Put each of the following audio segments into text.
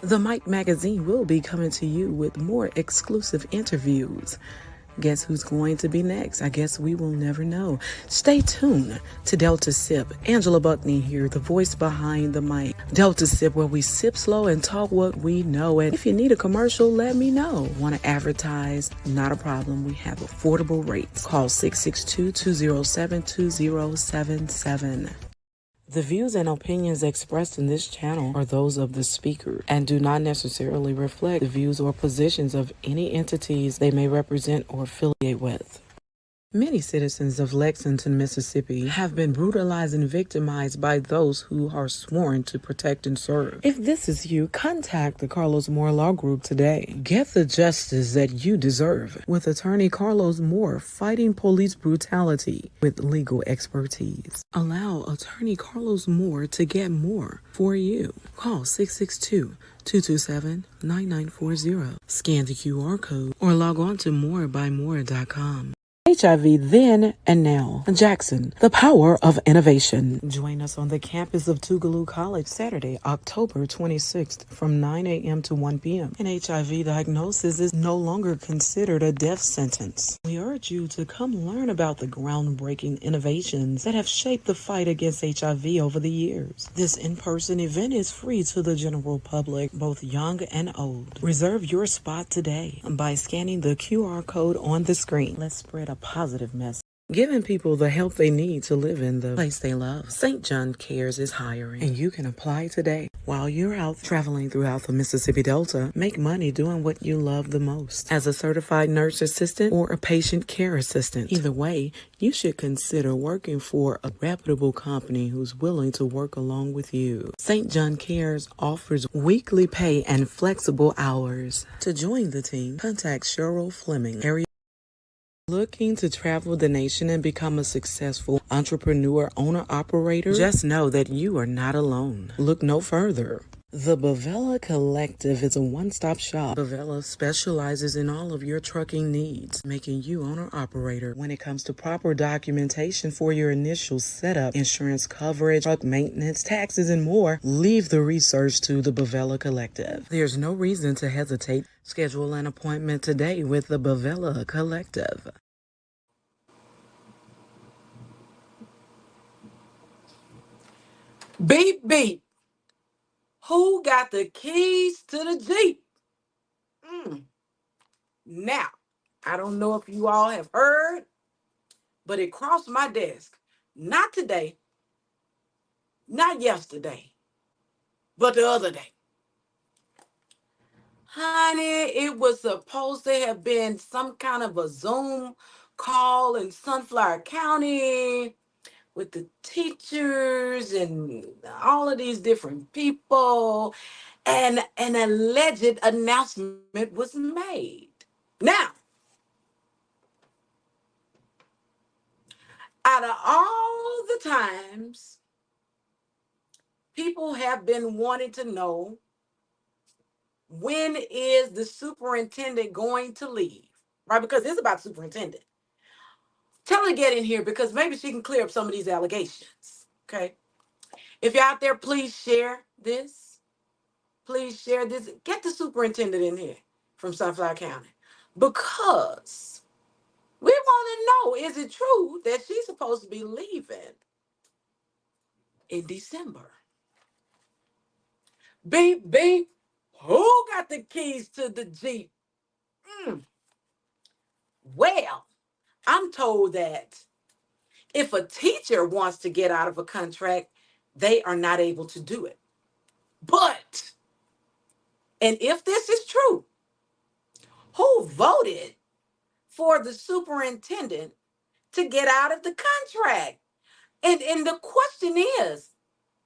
The Mike magazine will be coming to you with more exclusive interviews. Guess who's going to be next? I guess we will never know. Stay tuned to Delta Sip. Angela Buckney here, the voice behind the mic. Delta Sip, where we sip slow and talk what we know. And if you need a commercial, let me know. Want to advertise? Not a problem. We have affordable rates. Call 662-207-2077. The views and opinions expressed in this channel are those of the speaker and do not necessarily reflect the views or positions of any entities they may represent or affiliate with. Many citizens of Lexington, Mississippi have been brutalized and victimized by those who are sworn to protect and serve. If this is you, contact the Carlos Moore Law Group today. Get the justice that you deserve with attorney Carlos Moore, fighting police brutality with legal expertise. Allow attorney Carlos Moore to get more for you. Call 662-227-9940. Scan the QR code or log on to morebymoore.com. HIV then and now. Jackson, the power of innovation. Join us on the campus of Tougaloo College Saturday, October 26th from 9 a.m. to 1 p.m. An HIV diagnosis is no longer considered a death sentence. We urge you to come learn about the groundbreaking innovations that have shaped the fight against HIV over the years. This in-person event is free to the general public, both young and old. Reserve your spot today by scanning the QR code on the screen. Let's spread a positive message, giving people the help they need to live in the place they love. St. John Cares is hiring, and you can apply today. While you're out traveling throughout the Mississippi Delta, make money doing what you love the most. As a certified nurse assistant or a patient care assistant, either way, you should consider working for a reputable company who's willing to work along with you. St. John Cares offers weekly pay and flexible hours. To join the team, contact Cheryl Fleming, area. Looking to travel the nation and become a successful entrepreneur, owner, operator? Just know that you are not alone. Look no further. The Bavella Collective is a one-stop shop. Bavella specializes in all of your trucking needs, making you owner-operator. When it comes to proper documentation for your initial setup, insurance coverage, truck maintenance, taxes, and more, leave the research to the Bavella Collective. There's no reason to hesitate. Schedule an appointment today with the Bavella Collective. Beep, beep. Who got the keys to the Jeep? Now, I don't know if you all have heard, but it crossed my desk. Not today, not yesterday, but the other day. Honey, it was supposed to have been some kind of a Zoom call in Sunflower County with the teachers and all of these different people, and an alleged announcement was made. Now, out of all the times people have been wanting to know when is the superintendent going to leave, right? Because it's about superintendent. Tell her to get in here because maybe she can clear up some of these allegations. Okay. If you're out there, please share this. Please share this. Get the superintendent in here from Sunflower County because we want to know, is it true that she's supposed to be leaving in December? Beep, beep. Who got the keys to the Jeep? Well, I'm told that if a teacher wants to get out of a contract, they are not able to do it. But, and if this is true, who voted for the superintendent to get out of the contract? And the question is,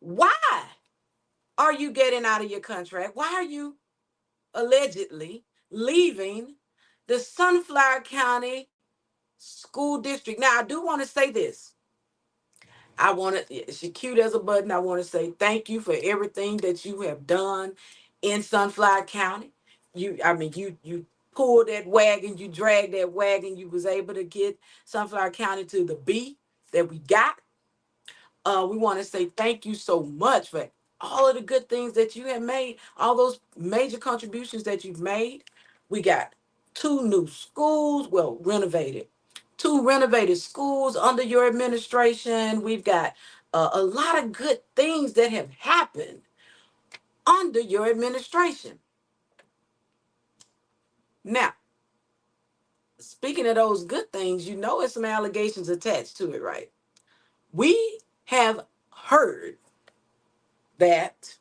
why are you getting out of your contract? Why are you allegedly leaving the Sunflower County School District? Now, I do want to say this. I want to, she cute as a button. I want to say thank you for everything that you have done in Sunflower County. You pulled that wagon, you dragged that wagon, you was able to get Sunflower County to the B that we got. We want to say thank you so much for all of the good things that you have made, all those major contributions that you've made. We got two new schools, well, renovated, two renovated schools under your administration. We've got a lot of good things that have happened under your administration. Now, speaking of those good things, you know, it's some allegations attached to it, right? We have heard that,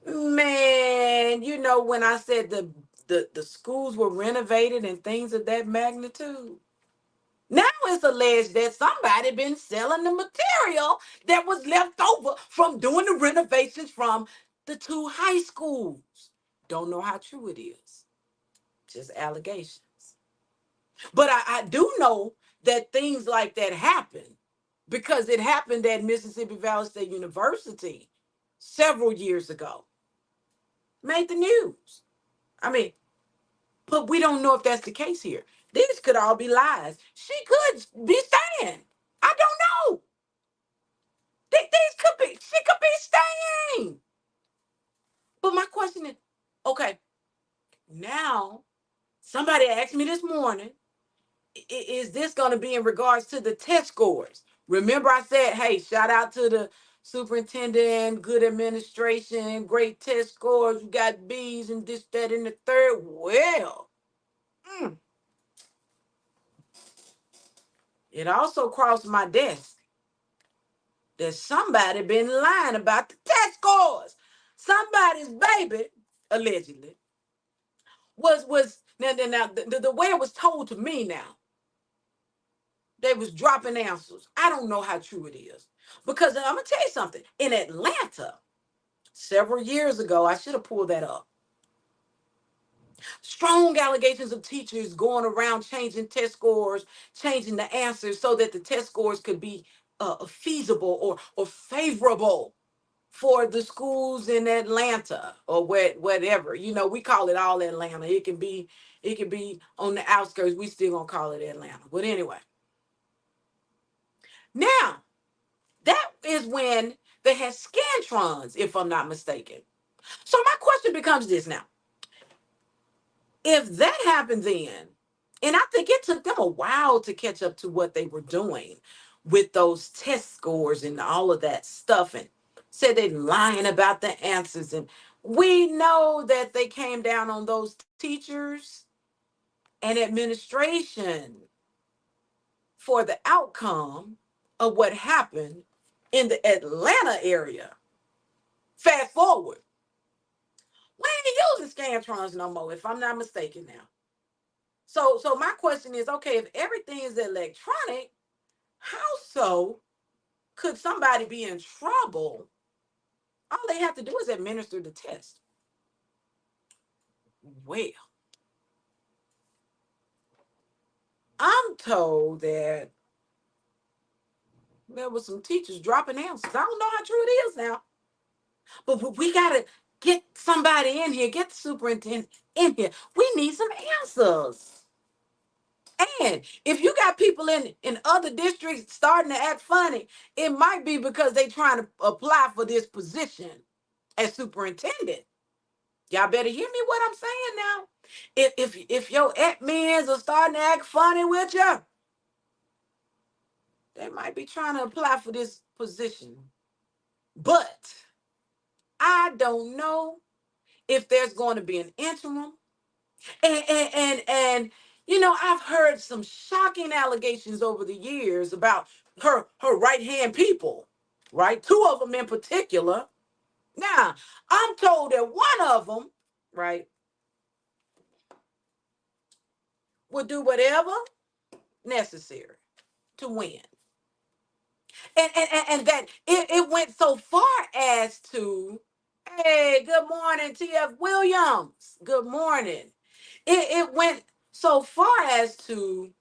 man, you know, when I said the schools were renovated and things of that magnitude, now it's alleged that somebody been selling the material that was left over from doing the renovations from the two high schools. Don't know how true it is. Just allegations. But I do know that things like that happen because it happened at Mississippi Valley State University several years ago. Made the news. I mean, but we don't know if that's the case here. These could all be lies. She could be staying. I don't know. These could be, she could be staying. But my question is, okay, now somebody asked me this morning, is this going to be in regards to the test scores? Remember, I said, hey, shout out to the superintendent, good administration, great test scores. You got B's and this, that, and the third. Well, it also crossed my desk that somebody been lying about the test scores. Somebody's baby, allegedly, was now the way it was told to me now, they was dropping answers. I don't know how true it is. Because I'm gonna tell you something. In Atlanta, several years ago, I should have pulled that up. Strong allegations of teachers going around changing test scores, changing the answers so that the test scores could be feasible or favorable for the schools in Atlanta or whatever. You know, we call it all Atlanta. It can be on the outskirts. We still gonna call it Atlanta. But anyway, now that is when they had scantrons, if I'm not mistaken. So my question becomes this now. If that happened then, and I think it took them a while to catch up to what they were doing with those test scores and all of that stuff, and said they lying about the answers. And we know that they came down on those teachers and administration for the outcome of what happened in the Atlanta area. Fast forward, we ain't using scantrons no more, if I'm not mistaken now. So my question is, okay, if everything is electronic, how so could somebody be in trouble? All they have to do is administer the test. Well, I'm told that there was some teachers dropping answers. I don't know how true it is now, but we gotta get somebody in here, get the superintendent in here. We need some answers. And if you got people in other districts starting to act funny, it might be because they trying to apply for this position as superintendent. Y'all better hear me what I'm saying now. If your admins are starting to act funny with you, they might be trying to apply for this position. But I don't know if there's going to be an interim. And you know, I've heard some shocking allegations over the years about her right hand people, right? Two of them in particular. Now, I'm told that one of them, right, will do whatever necessary to win. And that it went so far as to, hey, good morning, T.F. Williams. Good morning. It went so far as to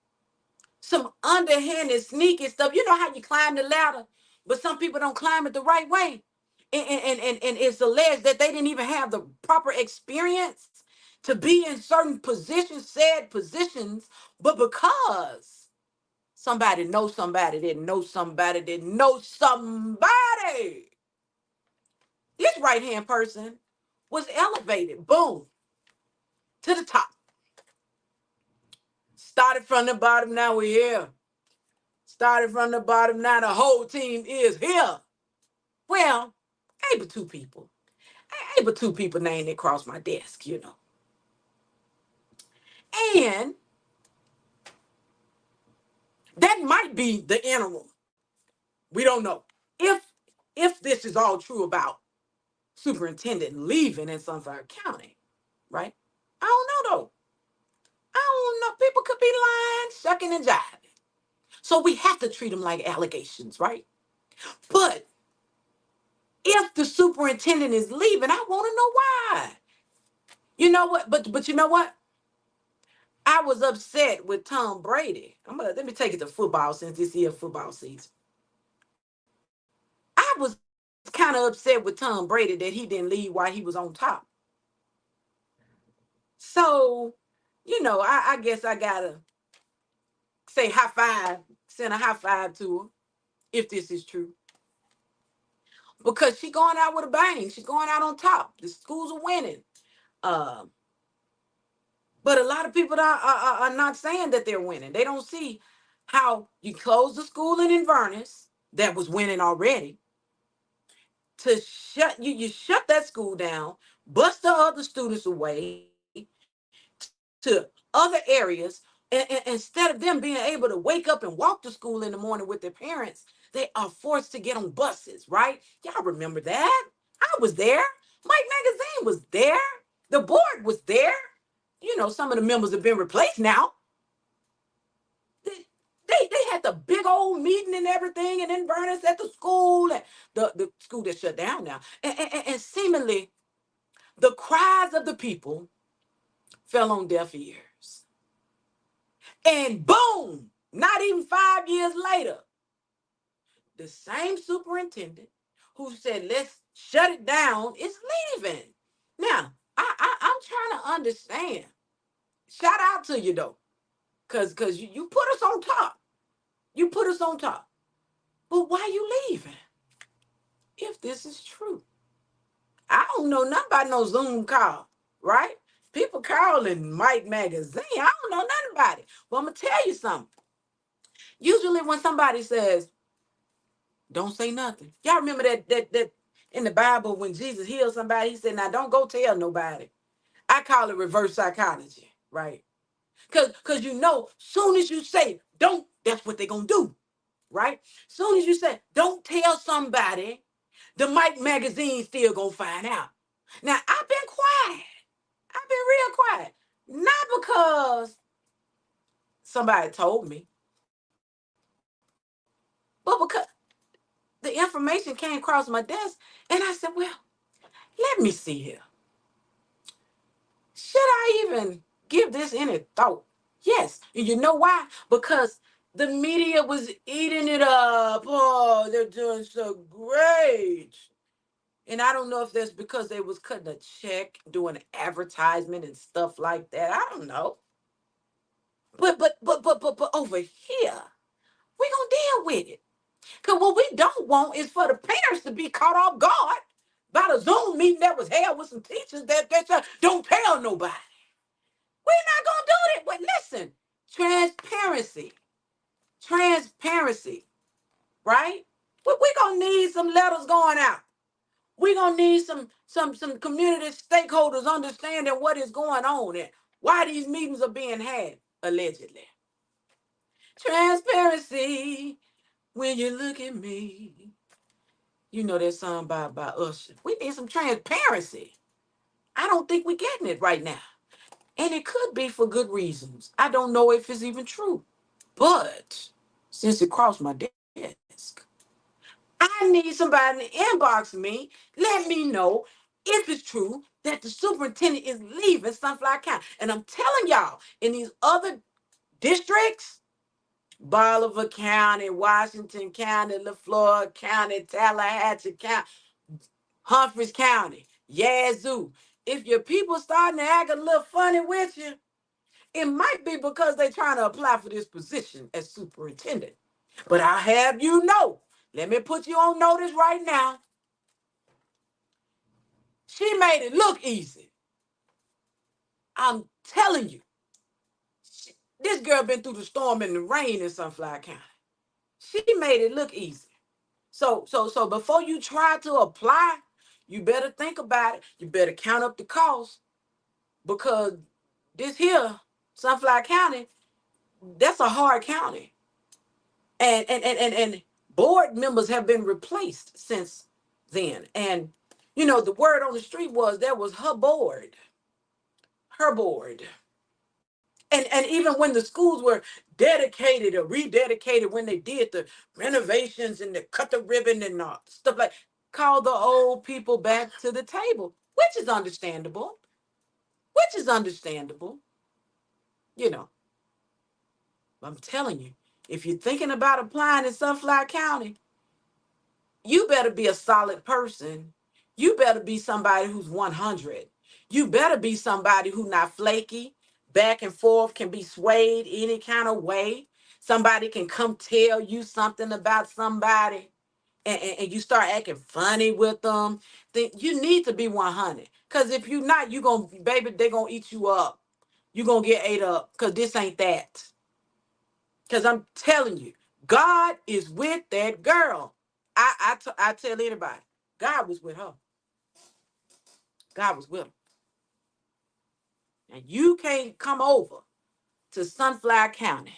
some underhanded, sneaky stuff. You know how you climb the ladder, but some people don't climb it the right way. And it's alleged that they didn't even have the proper experience to be in certain positions, said positions, but because Somebody know somebody that know somebody that know somebody. This right hand person was elevated, boom, to the top. Started from the bottom, now we're here. Started from the bottom, now the whole team is here. Well, ain't but two people. Ain't but two people name that crossed my desk, you know. And that might be the interim. We don't know. If this is all true about superintendent leaving in Sunflower County, right? I don't know though. I don't know. People could be lying, shucking, and jiving. So we have to treat them like allegations, right? But if the superintendent is leaving, I want to know why. You know what? But you know what? I was upset with Tom Brady. Let me take it to football since this is football season. I was kind of upset with Tom Brady that he didn't leave while he was on top. So, I guess I gotta say high five, send a high five to her if this is true. Because she going out with a bang. She's going out on top. The schools are winning. Um, but a lot of people are not saying that they're winning. They don't see how you close the school in Inverness that was winning already to you shut that school down, bust the other students away to other areas, and instead of them being able to wake up and walk to school in the morning with their parents, they are forced to get on buses, right? Y'all remember that? I was there. Mike Magazine was there. The board was there. Some of the members have been replaced now. They had the big old meeting and everything, and then Inverness at the school, and the school that shut down now. And seemingly, the cries of the people fell on deaf ears. And boom, not even 5 years later, the same superintendent who said, let's shut it down, is leaving. Now, I'm trying to understand. Shout out to you, though, because you put us on top. You put us on top. But why you leaving if this is true? I don't know nothing about no Zoom call, right? People calling Mike Magazine. I don't know nothing about it. But I'm going to tell you something. Usually when somebody says, don't say nothing. Y'all remember that in the Bible when Jesus healed somebody, he said, now don't go tell nobody. I call it reverse psychology, right? Because soon as you say don't, that's what they're going to do, right? Soon as you say don't tell somebody, the Mike Magazine still going to find out. Now, I've been quiet. I've been real quiet. Not because somebody told me, but because the information came across my desk and I said, well, let me see here. Should I even give this any thought? Yes. And you know why? Because the media was eating it up. Oh, they're doing so great. And I don't know if that's because they was cutting a check, doing advertisement and stuff like that. I don't know. But over here, we're gonna deal with it. Because what we don't want is for the parents to be caught off guard by the Zoom meeting that was held with some teachers that said, don't tell nobody. We're not gonna do it. But listen, transparency. Transparency, right? We're gonna need some letters going out. We're gonna need some community stakeholders understanding what is going on and why these meetings are being had, allegedly. Transparency when you look at me. You know that song by Usher. We need some transparency. I don't think we're getting it right now. And it could be for good reasons. I don't know if it's even true. But since it crossed my desk, I need somebody to inbox me, let me know if it's true that the superintendent is leaving Sunflower County. And I'm telling y'all, in these other districts, Bolivar County, Washington County, LaFleur County, Tallahatchie County, Humphreys County, Yazoo. If your people starting to act a little funny with you, It might be because they're trying to apply for this position as superintendent. But I'll have you know, let me put you on notice right now. She made it look easy. I'm telling you, this girl been through the storm and the rain in Sunflower County. She made it look easy. So before you try to apply, you better think about it. You better count up the cost because this here, Sunflower County, that's a hard county. And board members have been replaced since then. And you know, the word on the street was that was her board. Her board. And even when the schools were dedicated or rededicated, when they did the renovations and the cut the ribbon and stuff like, call the old people back to the table, which is understandable. Which is understandable. You know, I'm telling you, if you're thinking about applying in Sunflower County, you better be a solid person. You better be somebody who's 100. You better be somebody who's not flaky, back and forth, can be swayed any kind of way. Somebody can come tell you something about somebody and you start acting funny with them. Then you need to be 100. Because if you're not, you're going to, baby, they're going to eat you up. You're going to get ate up because this ain't that. Because I'm telling you, God is with that girl. I tell anybody, God was with her. God was with her. And you can't come over to Sunflower County,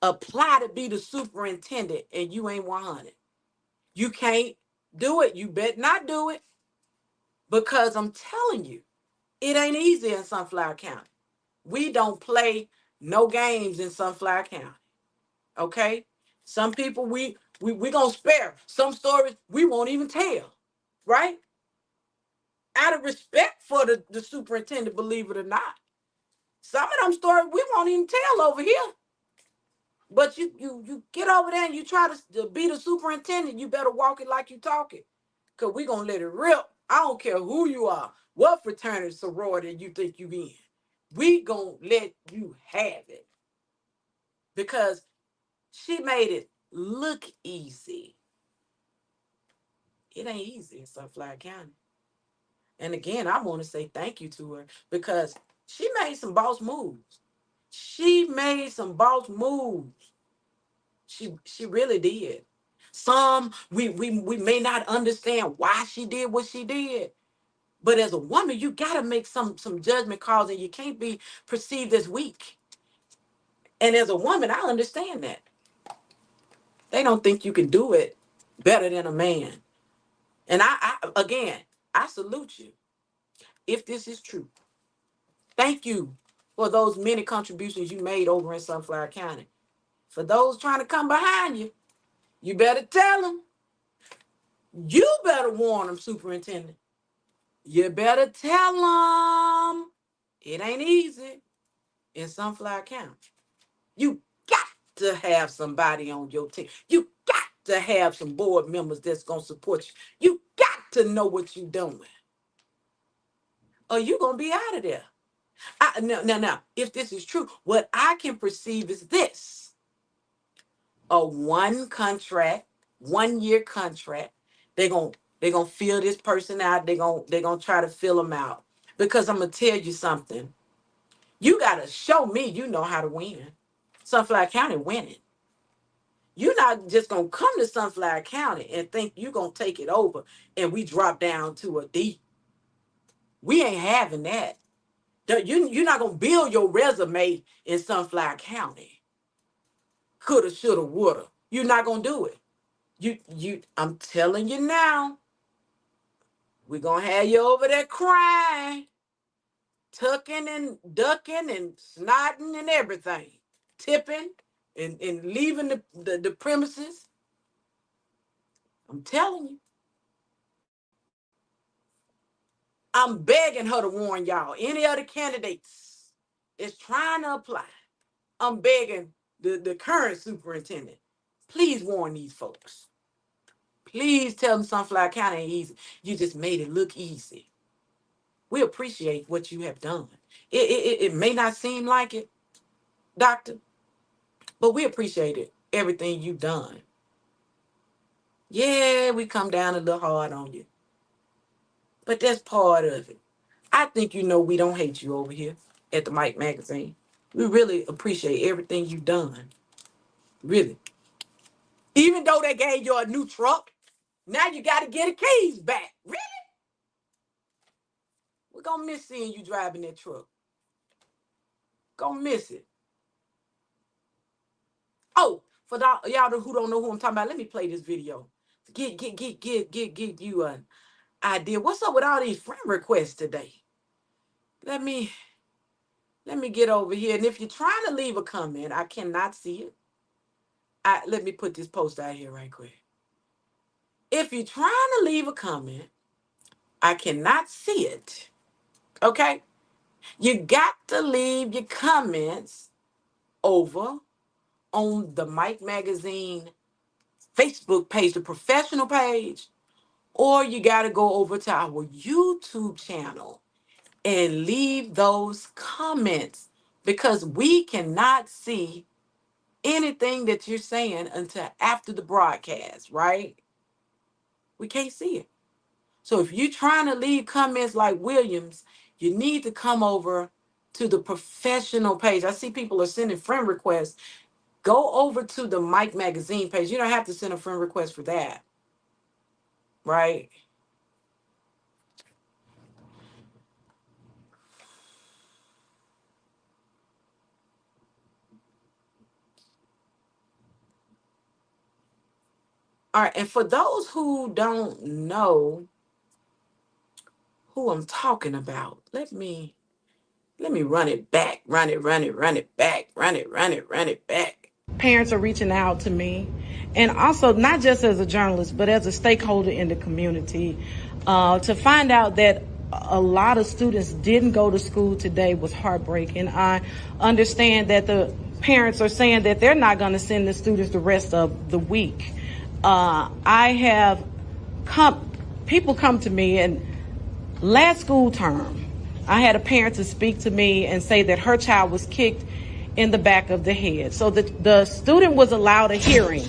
apply to be the superintendent, and you ain't 100. You can't do it. You better not do it. Because I'm telling you, it ain't easy in Sunflower County. We don't play no games in Sunflower County. Okay? Some people we gonna spare. Some stories we won't even tell. Right? Out of respect for the superintendent, believe it or not. Some of them stories we won't even tell over here. But you get over there and you try to be the superintendent, you better walk it like you talk it. Because we going to let it rip. I don't care who you are, what fraternity, sorority you think you in. We going to let you have it. Because she made it look easy. It ain't easy in Sunflower County. And again, I want to say thank you to her because she made some boss moves. She made some boss moves. She really did. Some we may not understand why she did what she did. But as a woman, you gotta make some judgment calls and you can't be perceived as weak. And as a woman, I understand that. They don't think you can do it better than a man. And again, I salute you if this is true. Thank you for those many contributions you made over in Sunflower County. For those trying to come behind you, you better tell them. You better warn them, superintendent. You better tell them. It ain't easy in Sunflower County. You got to have somebody on your team. You got to have some board members that's going to support you. You got to know what you're doing. Or you're going to be out of there. Now, if this is true, what I can perceive is this. A 1 year contract. They're gonna fill this person out. They're gonna try to fill them out. Because I'm gonna tell you something. You gotta show me you know how to win. Sunflower County winning. You're not just gonna come to Sunflower County and think you're gonna take it over and we drop down to a D. We ain't having that. You're not gonna build your resume in Sunflower County. Coulda, shoulda, woulda. You're not gonna do it. I'm telling you now, we're gonna have you over there crying, tucking and ducking and snotting and everything, tipping and leaving the premises. I'm telling you. I'm begging her to warn y'all. Any other candidates is trying to apply. I'm begging the current superintendent. Please warn these folks. Please tell them Sunflower County ain't easy. You just made it look easy. We appreciate what you have done. It may not seem like it, doctor, but we appreciate it, everything you've done. Yeah, we come down a little hard on you, but that's part of it. I think you know we don't hate you over here at the Mike Magazine. We really appreciate everything you've done. Really. Even though they gave you a new truck, now you got to get the keys back. Really? We're going to miss seeing you driving that truck. Gonna miss it. Oh, for y'all who don't know who I'm talking about, let me play this video. Get you an idea. What's up with all these friend requests today? Let me get over here. And if you're trying to leave a comment, I cannot see it. Let me put this post out here right quick. If you're trying to leave a comment, I cannot see it. Okay? You got to leave your comments over on the Mike Magazine Facebook page, the professional page, or you got to go over to our YouTube channel and leave those comments because we cannot see anything that you're saying until after the broadcast, right? We can't see it. So if you're trying to leave comments like Williams, you need to come over to the professional page. I see people are sending friend requests. Go over to the Mike Magazine page. You don't have to send a friend request for that, right? All right, and for those who don't know who I'm talking about, let me run it back, run it back, run it back. Parents are reaching out to me, and also not just as a journalist, but as a stakeholder in the community, to find out that a lot of students didn't go to school today was heartbreaking. I understand that the parents are saying that they're not going to send the students the rest of the week. I have people come to me, and last school term, I had a parent to speak to me and say that her child was kicked in the back of the head. So the student was allowed a hearing,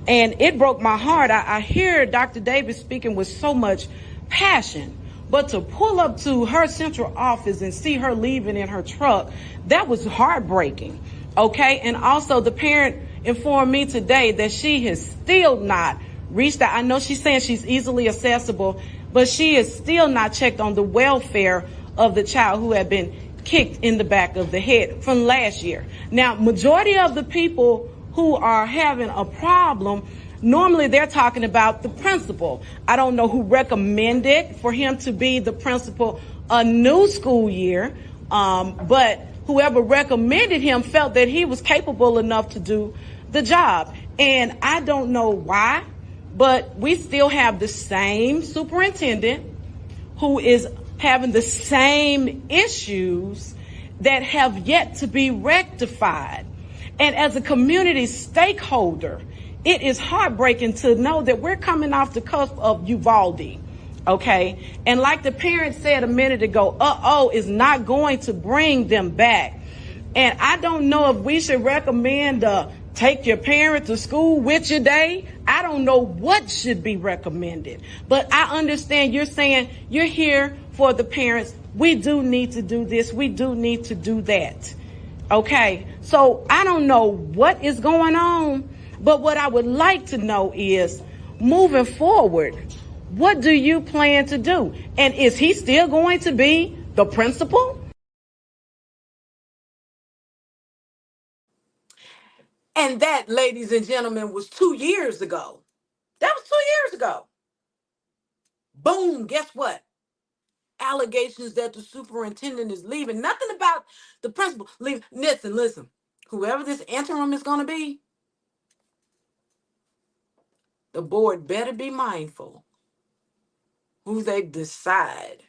and it broke my heart. I hear Dr. Davis speaking with so much passion, but to pull up to her central office and see her leaving in her truck, that was heartbreaking. Okay, and also the parent informed me today that she has still not reached out. I know she's saying she's easily accessible, but she is still not checked on the welfare of the child who had been kicked in the back of the head from last year. Now, majority of the people who are having a problem, normally they're talking about the principal. I don't know who recommended for him to be the principal a new school year, but whoever recommended him felt that he was capable enough to do the job. And I don't know why, but we still have the same superintendent who is having the same issues that have yet to be rectified. And as a community stakeholder, it is heartbreaking to know that we're coming off the cusp of Uvalde. Okay. And like the parent said a minute ago, is not going to bring them back. And I don't know if we should recommend take your parent to school with you day. I don't know what should be recommended, but I understand you're saying you're here for the parents. We do need to do this. We do need to do that. Okay. So I don't know what is going on, but what I would like to know is moving forward, what do you plan to do? And is he still going to be the principal? And that, ladies and gentlemen, was 2 years ago. That was 2 years ago. Boom, guess what? Allegations that the superintendent is leaving. Nothing about the principal leaving. Listen. Whoever this interim is going to be, the board better be mindful who they decide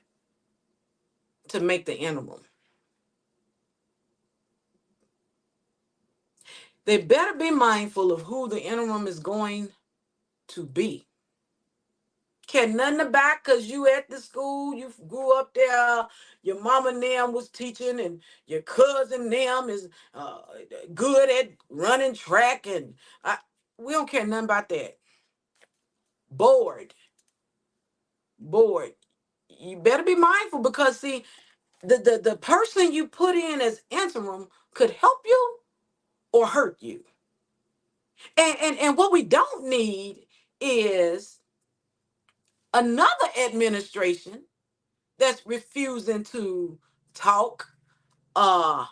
to make the interim. They better be mindful of who the interim is going to be. Care nothing about because you at the school, you grew up there, your mama and them was teaching, and your cousin them is good at running track, and we don't care nothing about that. Bored, bored. You better be mindful because see, the person you put in as interim could help you or hurt you. And what we don't need is another administration that's refusing to talk. Uh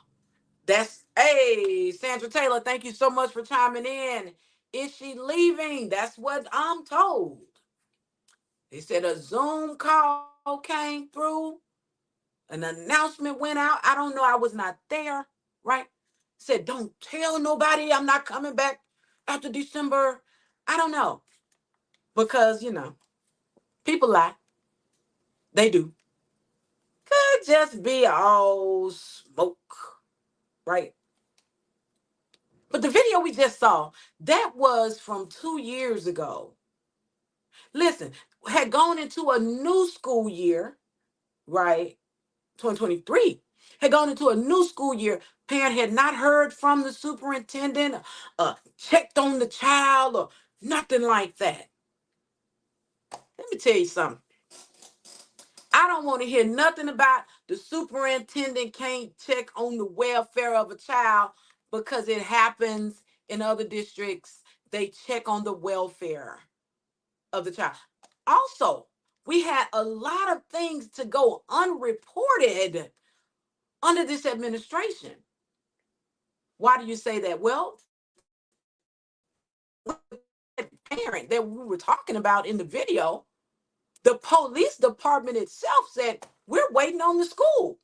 that's hey Sandra Taylor, thank you so much for chiming in. Is she leaving? That's what I'm told. They said a Zoom call came through, an announcement went out. I don't know, I was not there, right? Said, don't tell nobody I'm not coming back after December. I don't know. Because, people lie. They do. Could just be all smoke, right? But the video we just saw, that was from 2 years ago. Listen, had gone into a new school year, right? 2023 had gone into a new school year. Parent had not heard from the superintendent, checked on the child, or nothing like that. Let me tell you something. I don't want to hear nothing about the superintendent can't check on the welfare of a child because it happens in other districts. They check on the welfare of the child. Also, we had a lot of things to go unreported under this administration. Why do you say that? Well, parent that we were talking about in the video, the police department itself said, we're waiting on the school.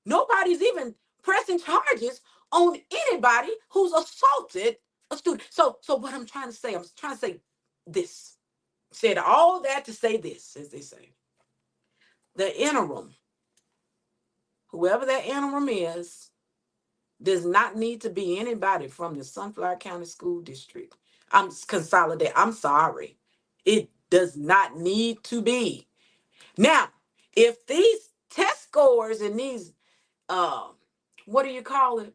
Nobody's even pressing charges on anybody who's assaulted a student. So what I'm trying to say this. Said all that to say this, as they say. The interim, whoever that interim is, does not need to be anybody from the Sunflower County School District. I'm consolidated. I'm sorry. It does not need to be. Now, if these test scores and these what do you call it?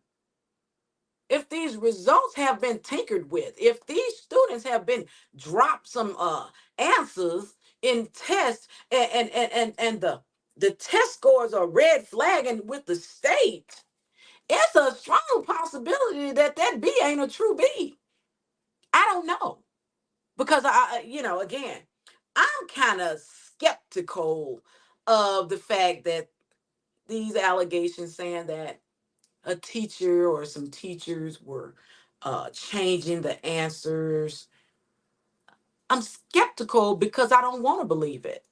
If these results have been tinkered with, if these students have been dropped some answers in tests and the test scores are red flagging with the state, it's a strong possibility that that B ain't a true B. I don't know because again, I'm kind of skeptical of the fact that these allegations saying that a teacher or some teachers were changing the answers. I'm skeptical because I don't want to believe it.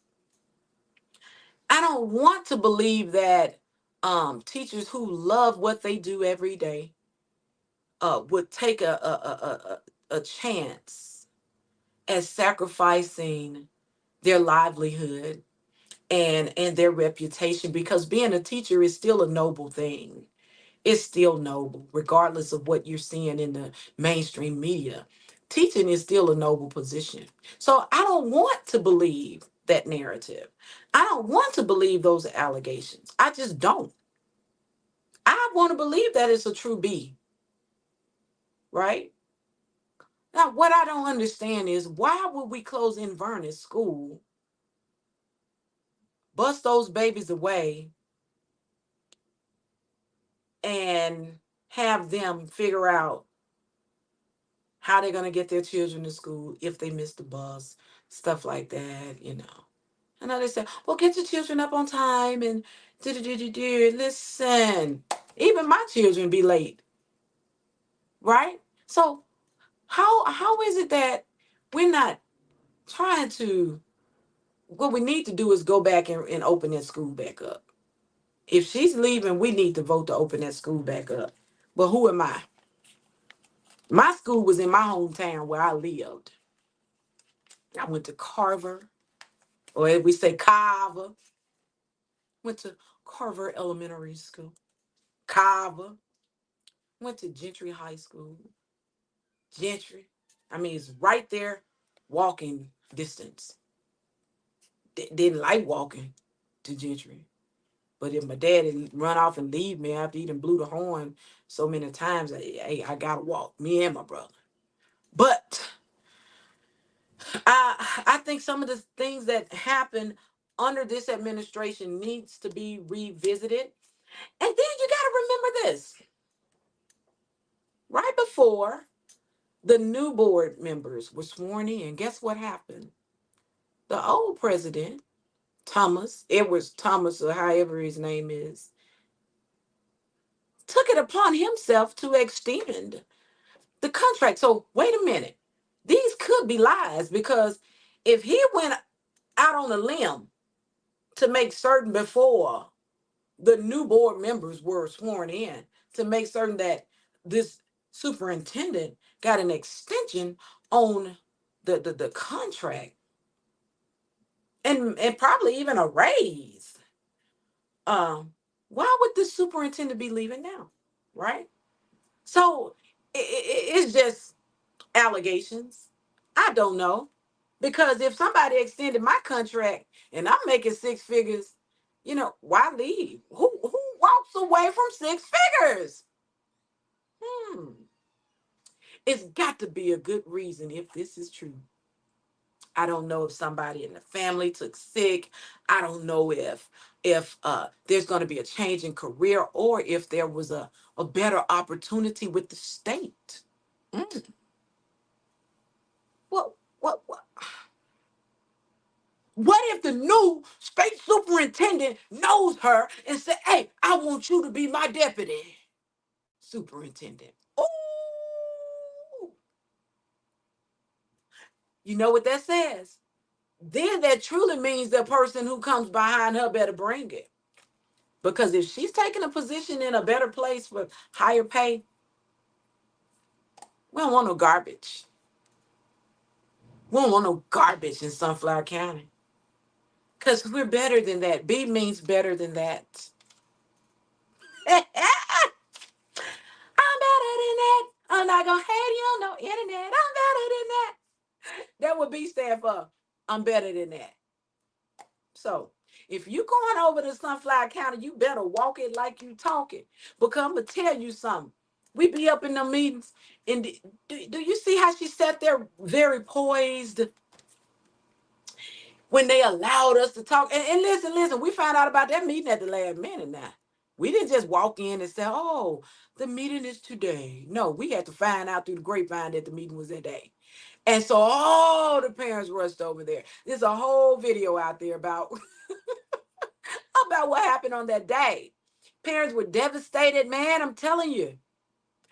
I don't want to believe that teachers who love what they do every day would take a chance at sacrificing their livelihood and their reputation, because being a teacher is still a noble thing. It's still noble, regardless of what you're seeing in the mainstream media. Teaching is still a noble position. So I don't want to believe that narrative. I don't want to believe those allegations. I just don't. I want to believe that it's a true B, right? Now, what I don't understand is why would we close Inverness School, bust those babies away, and have them figure out how they're going to get their children to school if they miss the bus, stuff like that. I know they say, well, get your children up on time and do. Listen, even my children be late, right? So how is it that we're not trying to, what we need to do is go back and open that school back up. If she's leaving, we need to vote to open that school back up. But who am I? My school was in my hometown where I lived. I went to Carver, or as we say, Carver. Went to Carver Elementary School. Carver. Went to Gentry High School. Gentry. I mean, it's right there, walking distance. didn't like walking to Gentry. But if my dad had run off and leave me after he done blew the horn so many times, I gotta walk. Me and my brother. But I think some of the things that happen under this administration needs to be revisited. And then you gotta remember this. Right before the new board members were sworn in, guess what happened? The old president, Thomas, Edwards Thomas, or however his name is, took it upon himself to extend the contract. So wait a minute. These could be lies because if he went out on a limb to make certain before the new board members were sworn in to make certain that this superintendent got an extension on the contract and probably even a raise. Why would the superintendent be leaving now? Right? So it's just allegations. I don't know. Because if somebody extended my contract and I'm making six figures, why leave? Who walks away from six figures? Hmm. It's got to be a good reason if this is true. I don't know if somebody in the family took sick. I don't know if there's going to be a change in career or if there was a better opportunity with the state. Mm. What? What if the new state superintendent knows her and said, "Hey, I want you to be my deputy superintendent"? Oh, you know what that says? Then that truly means the person who comes behind her better bring it. Because if she's taking a position in a better place with higher pay, we don't want no garbage. We don't want no garbage in Sunflower County. Because we're better than that. B means better than that. I'm better than that. I'm not gonna hate you on no internet. I'm better than that. That would be stand for I'm better than that. So if you going over to Sunflower County, you better walk it like you talk it. Because I'm gonna tell you something. We be up in the meetings, and do you see how she sat there very poised when they allowed us to talk? And listen, we found out about that meeting at the last minute now. We didn't just walk in and say, "Oh, the meeting is today." No, we had to find out through the grapevine that the meeting was that day. And so all the parents rushed over there. There's a whole video out there about, about what happened on that day. Parents were devastated, man. I'm telling you.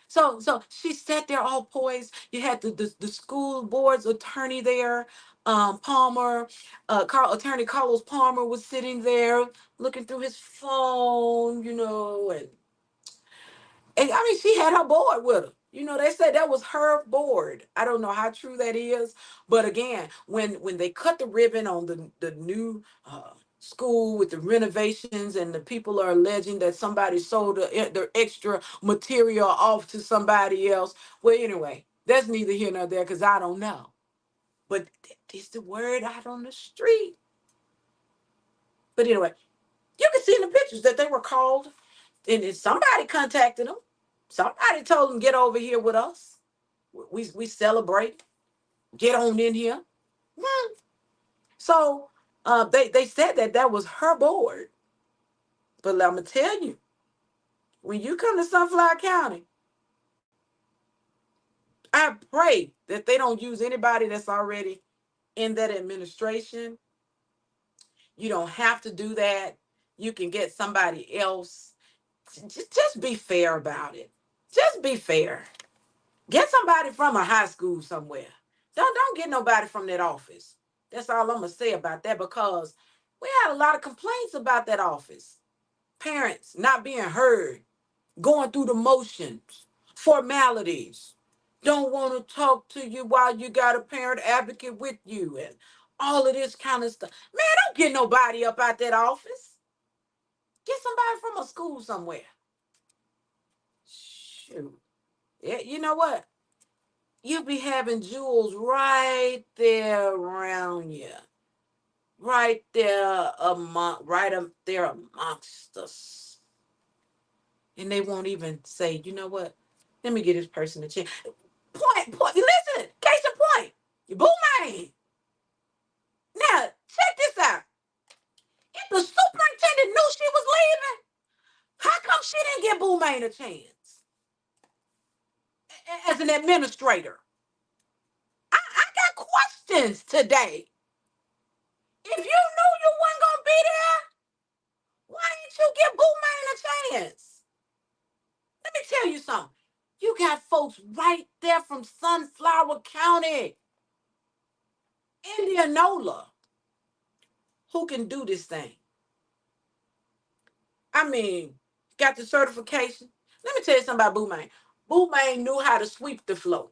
So she sat there all poised. You had the school board's attorney there, Palmer, attorney Carlos Palmer was sitting there looking through his phone, and I mean, she had her board with her. They said that was her board. I don't know how true that is, but again, when they cut the ribbon on the new school with the renovations, and the people are alleging that somebody sold the extra material off to somebody else. Well, anyway, that's neither here nor there because I don't know. But it's the word out on the street. But anyway, you can see in the pictures that they were called, and then somebody contacted them. Somebody told them, get over here with us. We celebrate. Get on in here. Hmm. So they said that was her board. But I'm gonna tell you, when you come to Sunflower County, I pray that they don't use anybody that's already in that administration. You don't have to do that. You can get somebody else. Just be fair about it. Just be fair. Get somebody from a high school somewhere. Don't get nobody from that office. That's all I'm gonna say about that because we had a lot of complaints about that office. Parents not being heard, going through the motions, formalities. Don't want to talk to you while you got a parent advocate with you and all of this kind of stuff. Man, don't get nobody up out that office. Get somebody from a school somewhere. Shoot. Yeah, you know what? You be having jewels right there around you. right there amongst us. And they won't even say, you know what? Let me get this person a chance. Point. Listen, case in point. Boo man. Now, check this out. If the superintendent knew she was leaving, how come she didn't give Boo Main a chance as an administrator? I got questions today. If you knew you wasn't gonna be there, why didn't you give Boo Main a chance? Let me tell you something. You got folks right there from Sunflower County, Indianola, who can do this thing. I mean, got the certification. Let me tell you something about Boo Main. Boo Main knew how to sweep the floor.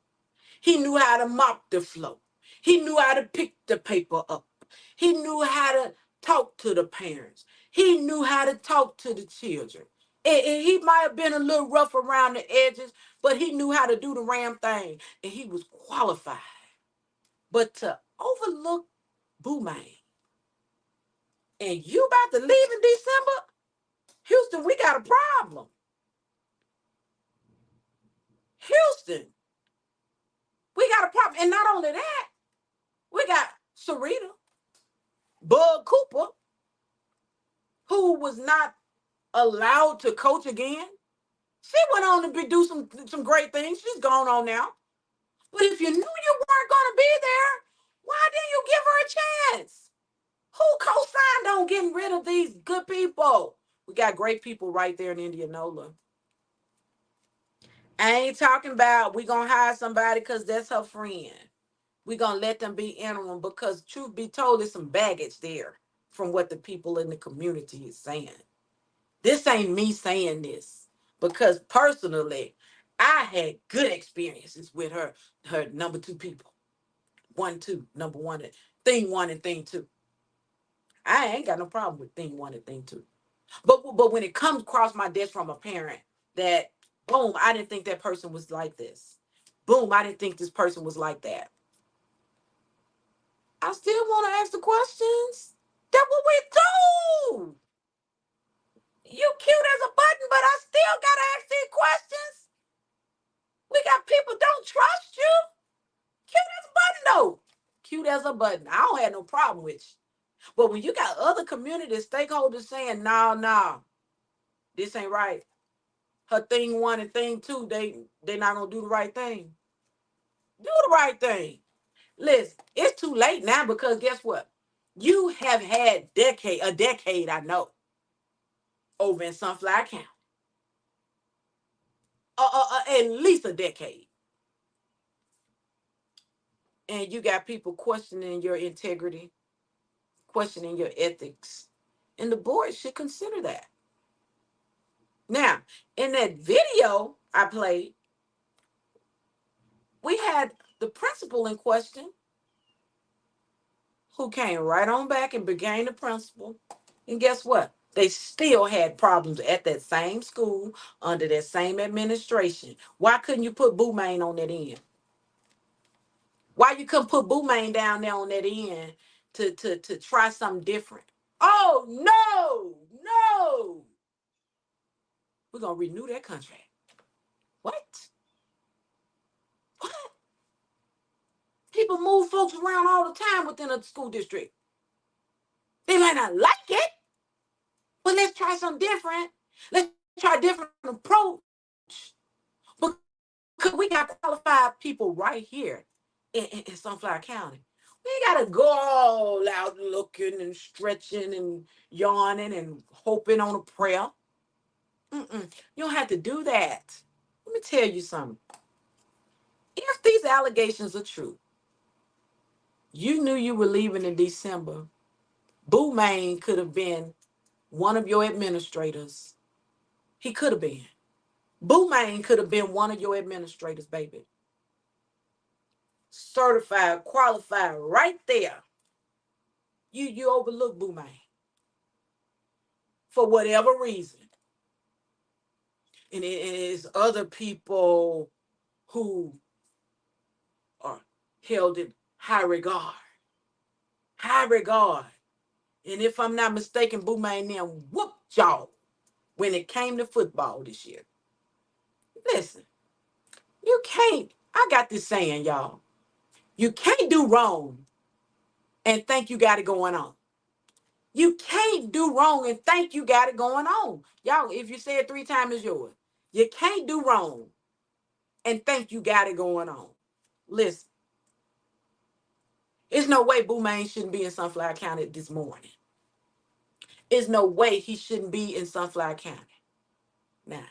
He knew how to mop the floor. He knew how to pick the paper up. He knew how to talk to the parents. He knew how to talk to the children. And he might have been a little rough around the edges, but he knew how to do the ram thing. And he was qualified. But to overlook Boo Main, and you about to leave in December, Houston, we got a problem. Houston, we got a problem. And not only that, we got Sarita, Bud Cooper, who was not allowed to coach again. She went on to do some great things. She's gone on now. But if you knew you weren't going to be there, why didn't you give her a chance? Who co-signed on getting rid of these good people? We got great people right there in Indianola. I ain't talking about we going to hire somebody because that's her friend. We going to let them be interim because truth be told, there's some baggage there from what the people in the community is saying. This ain't me saying this because personally, I had good experiences with her number two people. Number one, thing one and thing two. I ain't got no problem with thing one and thing two. But when it comes across my desk from a parent that, boom, I didn't think that person was like this. Boom, I didn't think this person was like that. I still want to ask the questions. That's what we do. You cute as a button, but I still gotta ask these questions. We got people don't trust you. Cute as a button, though. Cute as a button. I don't have no problem with you. But when you got other community stakeholders saying, no, this ain't right. Her thing one and thing two, they not gonna do the right thing. Do the right thing. Listen, it's too late now because guess what? You have had a decade, I know, over in Sunflower County. At least a decade. And you got people questioning your integrity, questioning your ethics. And the board should consider that. Now, in that video I played, we had the principal in question who came right on back and became the principal. And guess what? They still had problems at that same school under that same administration. Why couldn't you put Boo Main on that end? Why you couldn't put Boo Main down there on that end to try something different? Oh no. We're gonna renew that contract. What? What? People move folks around all the time within a school district. They might not like it, but let's try something different. Let's try a different approach. Because we got qualified people right here in Sunflower County. We ain't gotta go all out looking and stretching and yawning and hoping on a prayer. You don't have to do that. Let me tell you something. If these allegations are true, you knew you were leaving in December. Boo Main could have been one of your administrators. He could have been. Boo Main could have been one of your administrators, baby. Certified, qualified, right there. You overlook Boo Main for whatever reason. And it is other people who are held in high regard. High regard. And if I'm not mistaken, Boomerang then whooped y'all when it came to football this year. Listen, you can't, I got this saying, y'all. You can't do wrong and think you got it going on. You can't do wrong and think you got it going on. Y'all, if you say it 3 times, it's yours. You can't do wrong and think you got it going on. Listen, there's no way Boomerang shouldn't be in Sunflower County this morning. There's no way he shouldn't be in Sunflower County. Now,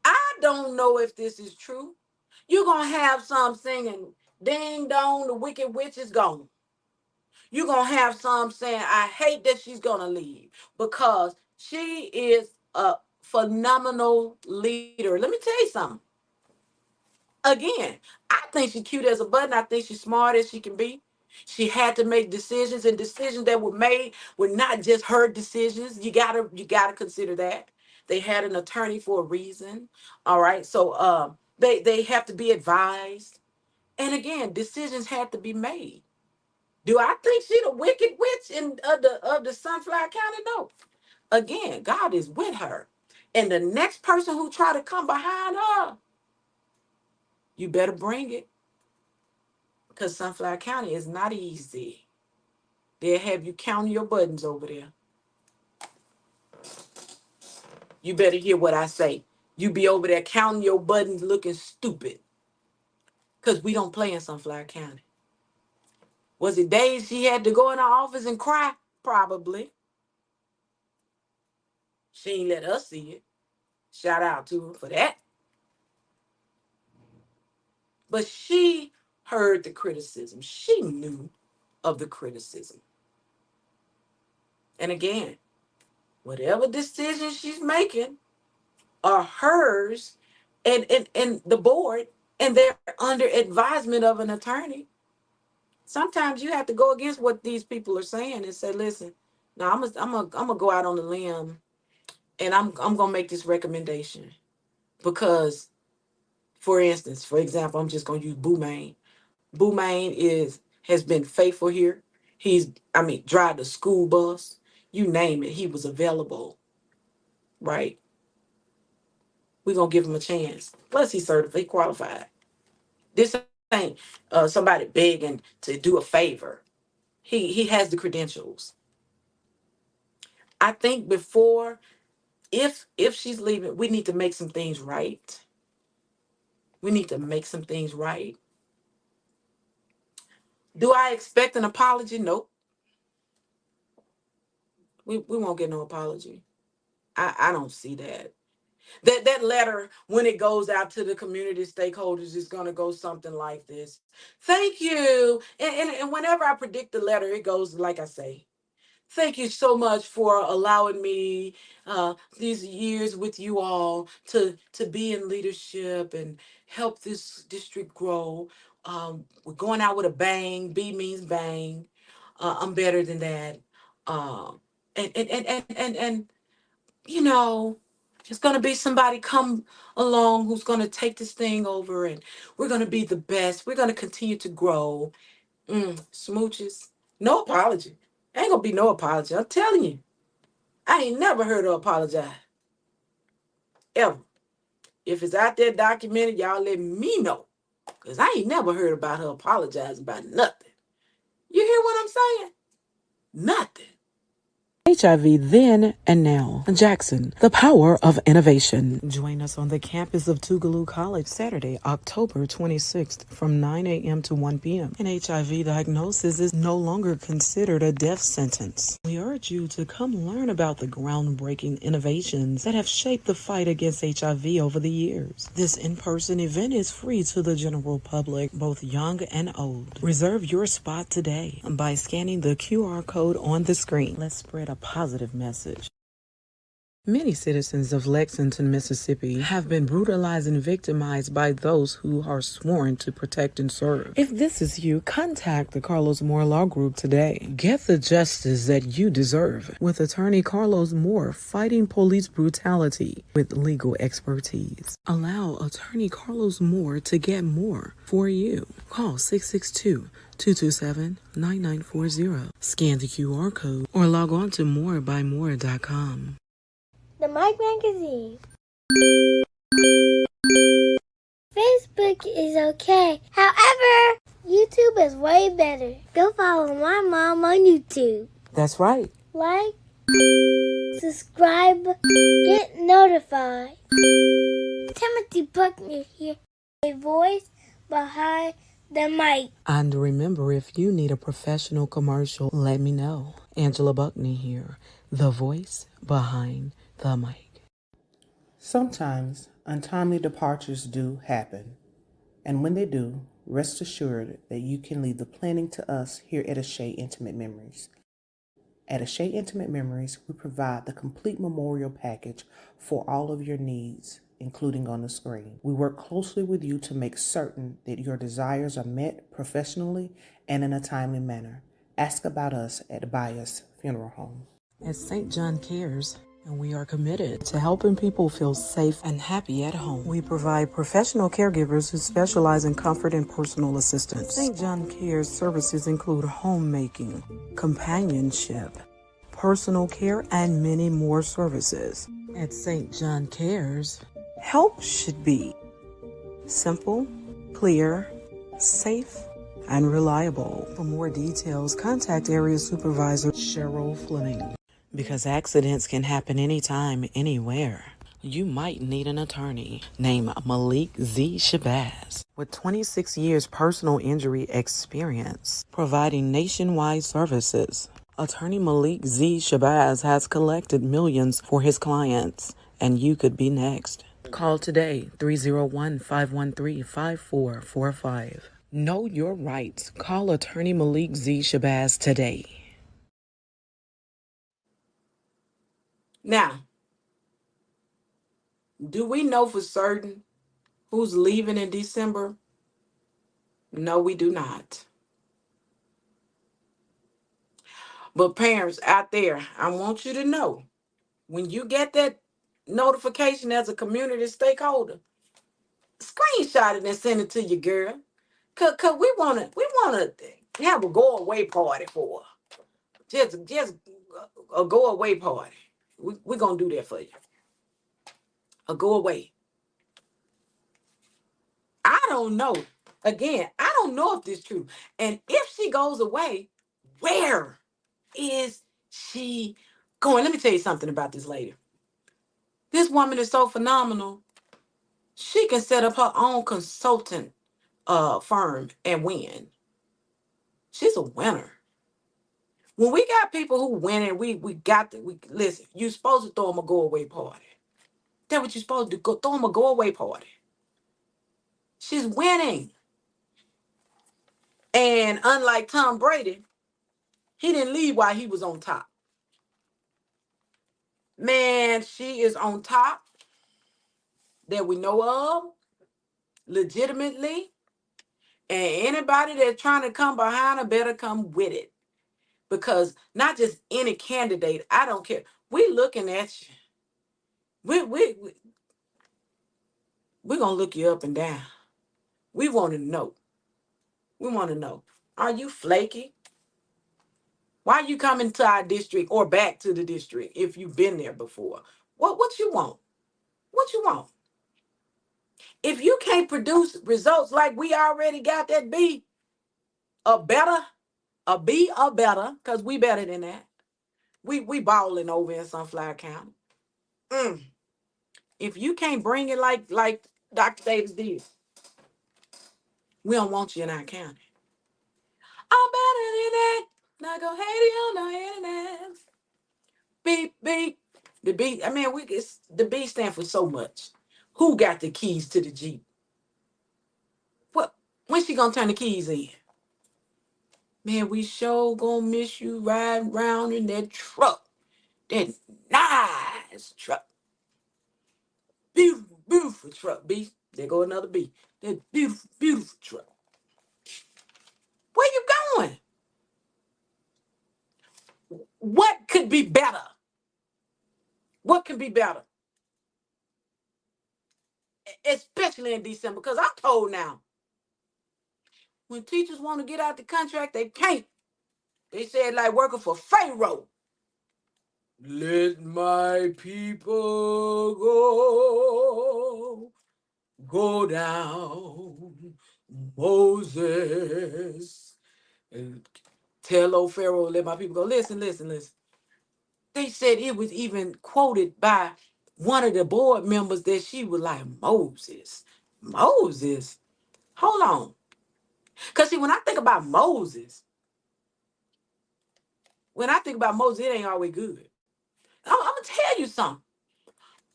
I don't know if this is true. You're going to have some singing, ding dong, the wicked witch is gone. You're going to have some saying, I hate that she's going to leave because she is a phenomenal leader. Let me tell you something. Again, I think she's cute as a button. I think she's smart as she can be. She had to make decisions, and decisions that were made were not just her decisions. You gotta consider that. They had an attorney for a reason. All right. So they have to be advised. And again, decisions had to be made. Do I think she the wicked witch in of the Sunflower County? No. Again, God is with her. And the next person who try to come behind her, you better bring it. Because Sunflower County is not easy. They'll have you counting your buttons over there. You better hear what I say. You be over there counting your buttons looking stupid. Because we don't play in Sunflower County. Was it days she had to go in her office and cry? Probably. She ain't let us see it. Shout out to her for that. But she heard the criticism. She knew of the criticism. And again, whatever decision she's making are hers and the board, and they're under advisement of an attorney. Sometimes you have to go against what these people are saying and say, listen, now I'm gonna go out on a limb and I'm gonna make this recommendation because, for instance, for example, I'm just gonna use Boomerang. Boomerang has been faithful here. Drive the school bus, you name it, he was available, right? We're gonna give him a chance. Plus he's certified, he qualified. This ain't somebody begging to do a favor. He has the credentials. I think before, if she's leaving, we need to make some things right. We need to make some things right. Do I expect an apology? Nope. We won't get no apology. I don't see that. That letter, when it goes out to the community stakeholders, is going to go something like this. Thank you. And whenever I predict the letter, it goes like I say. Thank you so much for allowing me these years with you all to be in leadership and help this district grow. We're going out with a bang. B means bang. I'm better than that. Um, and you know, there's gonna be somebody come along who's gonna take this thing over, and we're gonna be the best. We're gonna continue to grow. Smooches. No apology. Ain't gonna be no apology. I'm telling you. I ain't never heard her apologize. Ever. If it's out there documented, y'all let me know. Because I ain't never heard about her apologizing about nothing. You hear what I'm saying? Nothing. HIV then and now. Jackson, the power of innovation. Join us on the campus of Tougaloo College Saturday, October 26th from 9 a.m. to 1 p.m. An HIV diagnosis is no longer considered a death sentence. We urge you to come learn about the groundbreaking innovations that have shaped the fight against HIV over the years. This in-person event is free to the general public, both young and old. Reserve your spot today by scanning the QR code on the screen. Let's spread a positive message. Many citizens of Lexington, Mississippi have been brutalized and victimized by those who are sworn to protect and serve. If this is you, contact the Carlos Moore Law Group today. Get the justice that you deserve with attorney Carlos Moore, fighting police brutality with legal expertise. Allow attorney Carlos Moore to get more for you. Call 662 227-9940. Scan the QR code or log on to morebymore.com. The Mike Magazine. Facebook is okay. However, YouTube is way better. Go follow my mom on YouTube. That's right. Like, subscribe, get notified. Timothy Buckner here, a voice behind the mic. And remember, if you need a professional commercial, let me know. Angela Buckney here, the voice behind the mic. Sometimes untimely departures do happen, and when they do, rest assured that you can leave the planning to us here at Ashay Intimate Memories. At Ashay Intimate Memories, we provide the complete memorial package for all of your needs, including on the screen. We work closely with you to make certain that your desires are met professionally and in a timely manner. Ask about us at Bias Funeral Home. At St. John Cares, and we are committed to helping people feel safe and happy at home. We provide professional caregivers who specialize in comfort and personal assistance. St. John Cares services include homemaking, companionship, personal care, and many more services. At St. John Cares, help should be simple, clear, safe, and reliable. For more details, contact Area Supervisor Cheryl Fleming. Because accidents can happen anytime, anywhere. You might need an attorney named Malik Z. Shabazz with 26 years personal injury experience, providing nationwide services. Attorney Malik Z. Shabazz has collected millions for his clients, and you could be next. Call today, 301-513-5445. Know your rights. Call Attorney Malik Z. Shabazz today. Now, do we know for certain who's leaving in December? No, we do not. But parents out there, I want you to know, when you get that notification as a community stakeholder, screenshot it and send it to your girl. Cause we wanna have a go away party for her. Just a go away party. We're gonna do that for you. A go away. I don't know. Again, I don't know if this is true. And if she goes away, where is she going? Let me tell you something about this lady. This woman is so phenomenal. She can set up her own consultant firm and win. She's a winner. When we got people who win and we listen, you're supposed to throw them a go away party. That's what you're supposed to do. Go throw them a go away party. She's winning. And unlike Tom Brady, he didn't leave while he was on top. Man, she is on top that we know of, legitimately. And anybody that's trying to come behind her better come with it. Because not just any candidate, I don't care. We looking at you. We're going to look you up and down. We want to know. We want to know. Are you flaky? Why are you coming to our district or back to the district if you've been there before? What you want? What you want? If you can't produce results like we already got that B, a B or better, because we better than that. We balling over in Sunflower County. If you can't bring it like Dr. Davis did, we don't want you in our county. I'm better than that. Not gonna hate you on no internet. Beep beep. The B. I mean, the B stand for so much. Who got the keys to the Jeep? What? When she gonna turn the keys in? Man, we sure gonna miss you riding around in that truck. That nice truck. Beautiful, beautiful truck, B. There go another B. That beautiful, beautiful truck. Where you going? What could be better? What can be better? Especially in December, because I'm told now, When teachers want to get out the contract, they can't. They said like working for Pharaoh. Let my people go down, Moses. And tell old Pharaoh, let my people go. Listen, listen, listen. They said it was even quoted by one of the board members that she was like, Moses. Moses? Hold on. Because see, when I think about Moses, it ain't always good. I'm going to tell you something.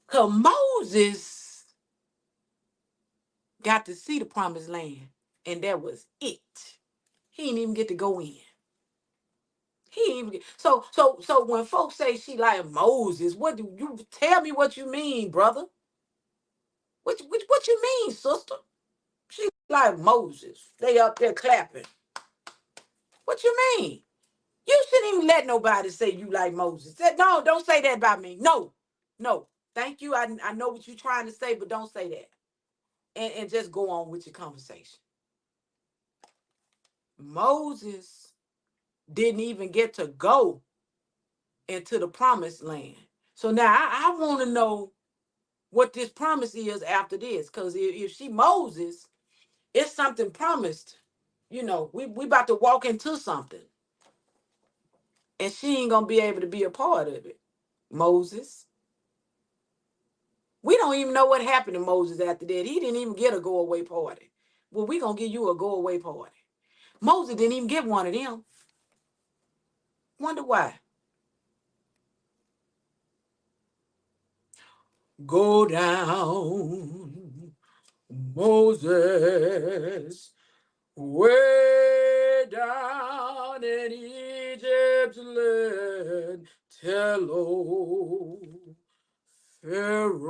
Because Moses got to see the promised land, and that was it. He didn't even get to go in. He didn't even get, so when folks say she like Moses, what do you tell me what you mean, brother? What you mean, sister? She like Moses. They up there clapping. What you mean? You shouldn't even let nobody say you like Moses. No, don't say that about me. No, no. Thank you. I know what you're trying to say, but don't say that. And just go on with your conversation. Moses didn't even get to go into the promised land. So now I want to know what this promise is after this. Because if she Moses, it's something promised. You know, we about to walk into something. And she ain't going to be able to be a part of it. Moses. We don't even know what happened to Moses after that. He didn't even get a go-away party. Well, we going to give you a go-away party. Moses didn't even get one of them. Wonder why. Go down, Moses, way down in Egypt's land. Tell old Pharaoh,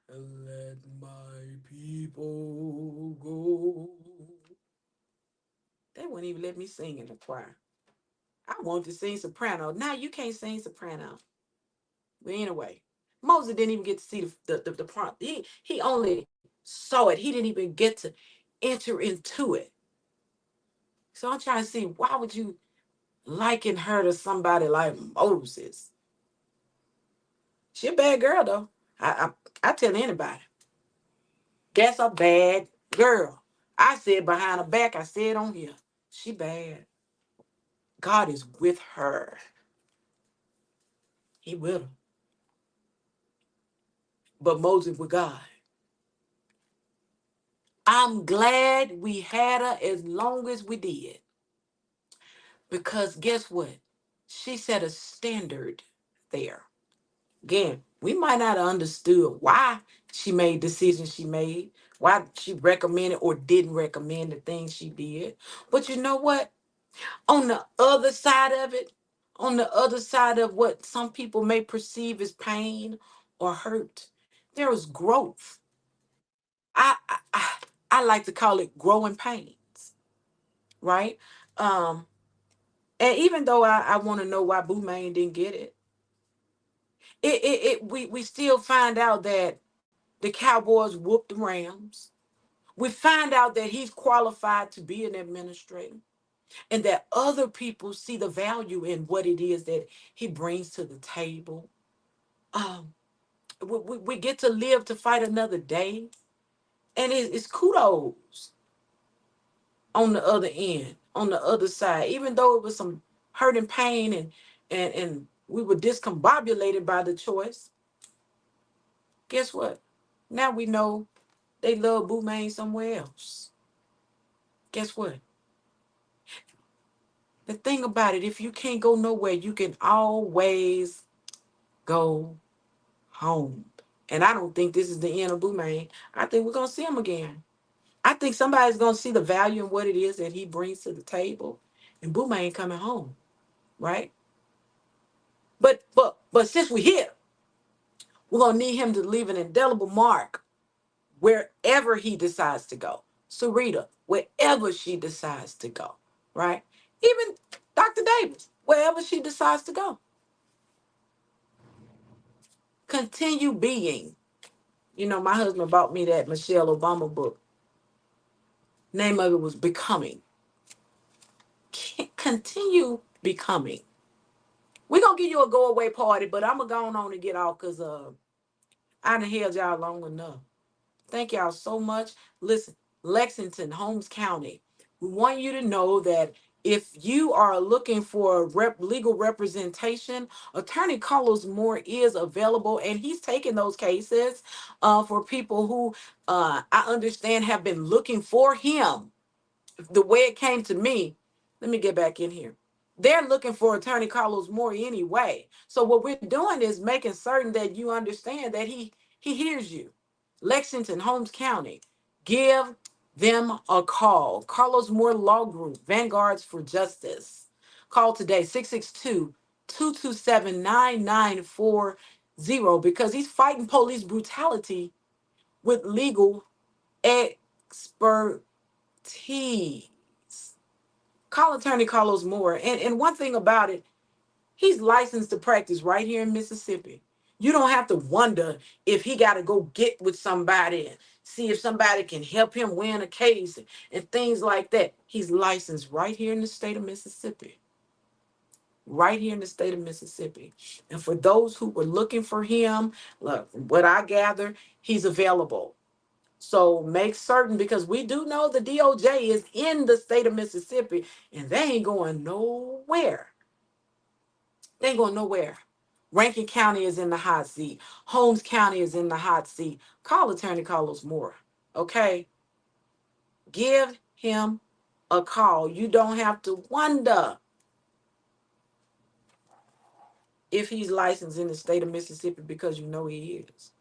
let my people go. They wouldn't even let me sing in the choir. I wanted to sing soprano. Now you can't sing soprano. But anyway, Moses didn't even get to see the prompt. He only saw it. He didn't even get to enter into it. So I'm trying to see, why would you liken her to somebody like Moses? She a bad girl though. I tell anybody. That's a bad girl. I said behind her back, I said on here. She bad. God is with her. He with her. But Moses with God. I'm glad we had her as long as we did. Because guess what? She set a standard there. Again, we might not have understood why she made decisions she made, why she recommended or didn't recommend the things she did. But you know what? On the other side of it, on the other side of what some people may perceive as pain or hurt, there is growth. I I, I I like to call it growing pains, right? Um, and even though I want to know why Boo Main didn't get it, we still find out that the Cowboys whooped the Rams. We find out that he's qualified to be an administrator, and that other people see the value in what it is that he brings to the table. Um, we get to live to fight another day, and it's kudos on the other end, on the other side. Even though it was some hurt and pain, and we were discombobulated by the choice. Guess what? Now we know they love Boo Main somewhere else. Guess what? The thing about it, if you can't go nowhere, you can always go home. And I don't think this is the end of Boo Main. I think we're gonna see him again. I think somebody's gonna see the value in what it is that he brings to the table, and Boo Main coming home, right? But since we're here, we're gonna need him to leave an indelible mark wherever he decides to go. Sarita, wherever she decides to go, right? Even Dr. Davis, wherever she decides to go. Continue being. You know, my husband bought me that Michelle Obama book. Name of it was Becoming. Continue becoming. We're gonna give you a go away party, but I'm gonna go on and get off because I done held y'all long enough. Thank y'all so much. Listen, Lexington, Holmes County, we want you to know that if you are looking for legal representation, Attorney Carlos Moore is available, and he's taking those cases for people who I understand have been looking for him. The way it came to me, let me get back in here. They're looking for Attorney Carlos Moore anyway. So what we're doing is making certain that you understand that he hears you. Lexington, Holmes County, give them a call. Carlos Moore Law Group, Vanguards for Justice. Call today 662-227-9940 because he's fighting police brutality with legal expertise. Call Attorney Carlos Moore. And one thing about it, he's licensed to practice right here in Mississippi. You don't have to wonder if he got to go get with somebody and see if somebody can help him win a case and things like that. He's licensed right here in the state of Mississippi. Right here in the state of Mississippi. And for those who were looking for him, look, what I gather, he's available. So make certain, because we do know the DOJ is in the state of Mississippi and they ain't going nowhere. They ain't going nowhere. Rankin County is in the hot seat. Holmes County is in the hot seat. Call Attorney Carlos Moore. Okay? Give him a call. You don't have to wonder if he's licensed in the state of Mississippi because you know he is.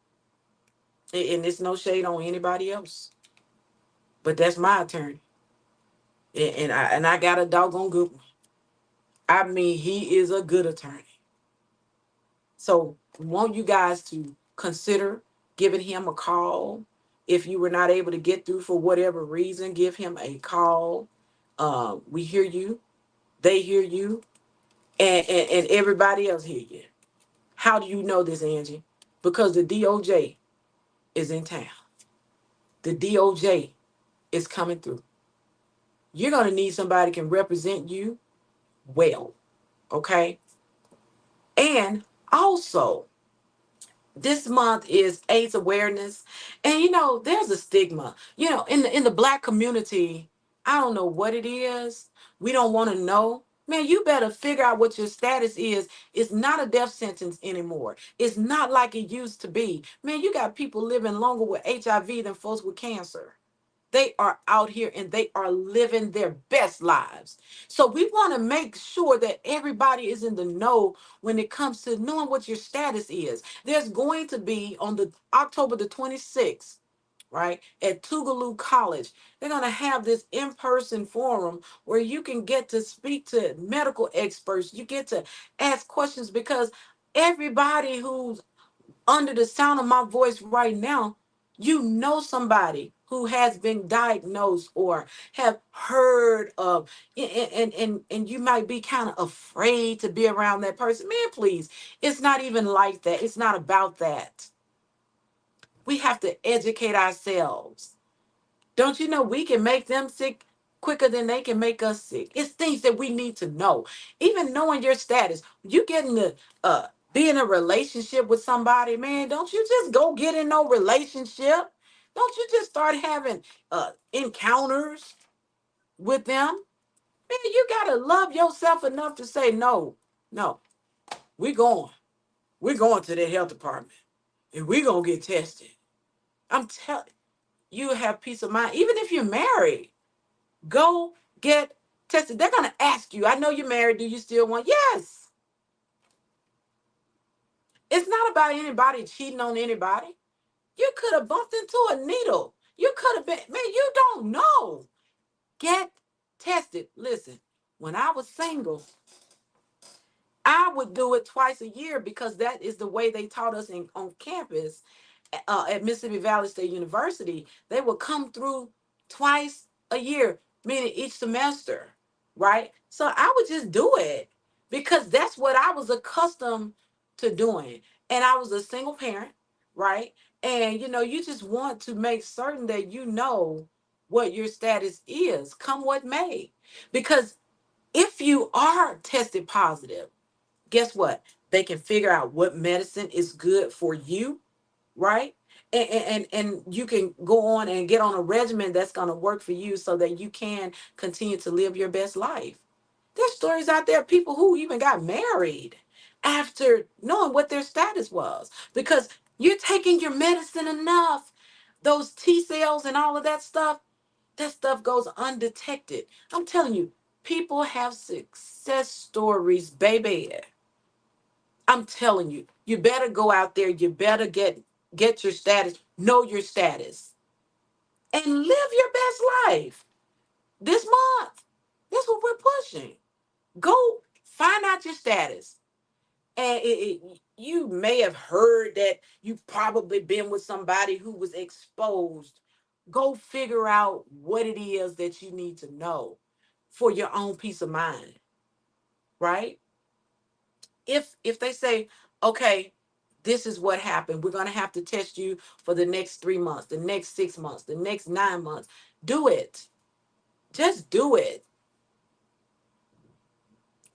And it's no shade on anybody else. But that's my attorney. And I got a doggone good one. I mean, he is a good attorney. So we want you guys to consider giving him a call. If you were not able to get through for whatever reason, give him a call. We hear you. They hear you. And everybody else hear you. How do you know this, Angie? Because the DOJ is in town. The DOJ is coming through. You're going to need somebody who can represent you well. Okay? And also, this month is AIDS awareness. And there's a stigma. In the Black community, I don't know what it is. We don't want to know. Man, you better figure out what your status is. It's not a death sentence anymore. It's not like it used to be. Man, you got people living longer with HIV than folks with cancer. They are out here and they are living their best lives. So we want to make sure that everybody is in the know when it comes to knowing what your status is. There's going to be on the October the 26th, right, at Tougaloo College. They're going to have this in-person forum where you can get to speak to medical experts. You get to ask questions because everybody who's under the sound of my voice right now, you know somebody who has been diagnosed or have heard of, and you might be kind of afraid to be around that person. Man, please, it's not even like that. It's not about that. We have to educate ourselves. Don't you know we can make them sick quicker than they can make us sick? It's things that we need to know. Even knowing your status. You getting to be in a relationship with somebody, man, don't you just go get in no relationship. Don't you just start having encounters with them. Man, you gotta love yourself enough to say, no, we're going. We're going to the health department and we're gonna get tested. I'm telling you, have peace of mind. Even if you're married, go get tested. They're going to ask you, I know you're married. Do you still want? Yes. It's not about anybody cheating on anybody. You could have bumped into a needle. You could have been, man, you don't know. Get tested. Listen, when I was single, I would do it twice a year because that is the way they taught us on campus at Mississippi Valley State University. They would come through twice a year, meaning each semester, right? So I would just do it because that's what I was accustomed to doing. And I was a single parent, right? And you just want to make certain that you know what your status is, come what may. Because if you are tested positive, guess what? They can figure out what medicine is good for you, right? And you can go on and get on a regimen that's going to work for you so that you can continue to live your best life. There's stories out there of people who even got married after knowing what their status was because you're taking your medicine enough. Those T cells and all of that stuff goes undetected. I'm telling you, people have success stories, baby. I'm telling you, you better go out there. You better get your status, know your status, and live your best life this month. That's what we're pushing. Go find out your status. And you may have heard that you've probably been with somebody who was exposed. Go figure out what it is that you need to know for your own peace of mind, right? If they say, okay, this is what happened, we're going to have to test you for the next 3 months, the next 6 months, the next 9 months, do it. Just do it.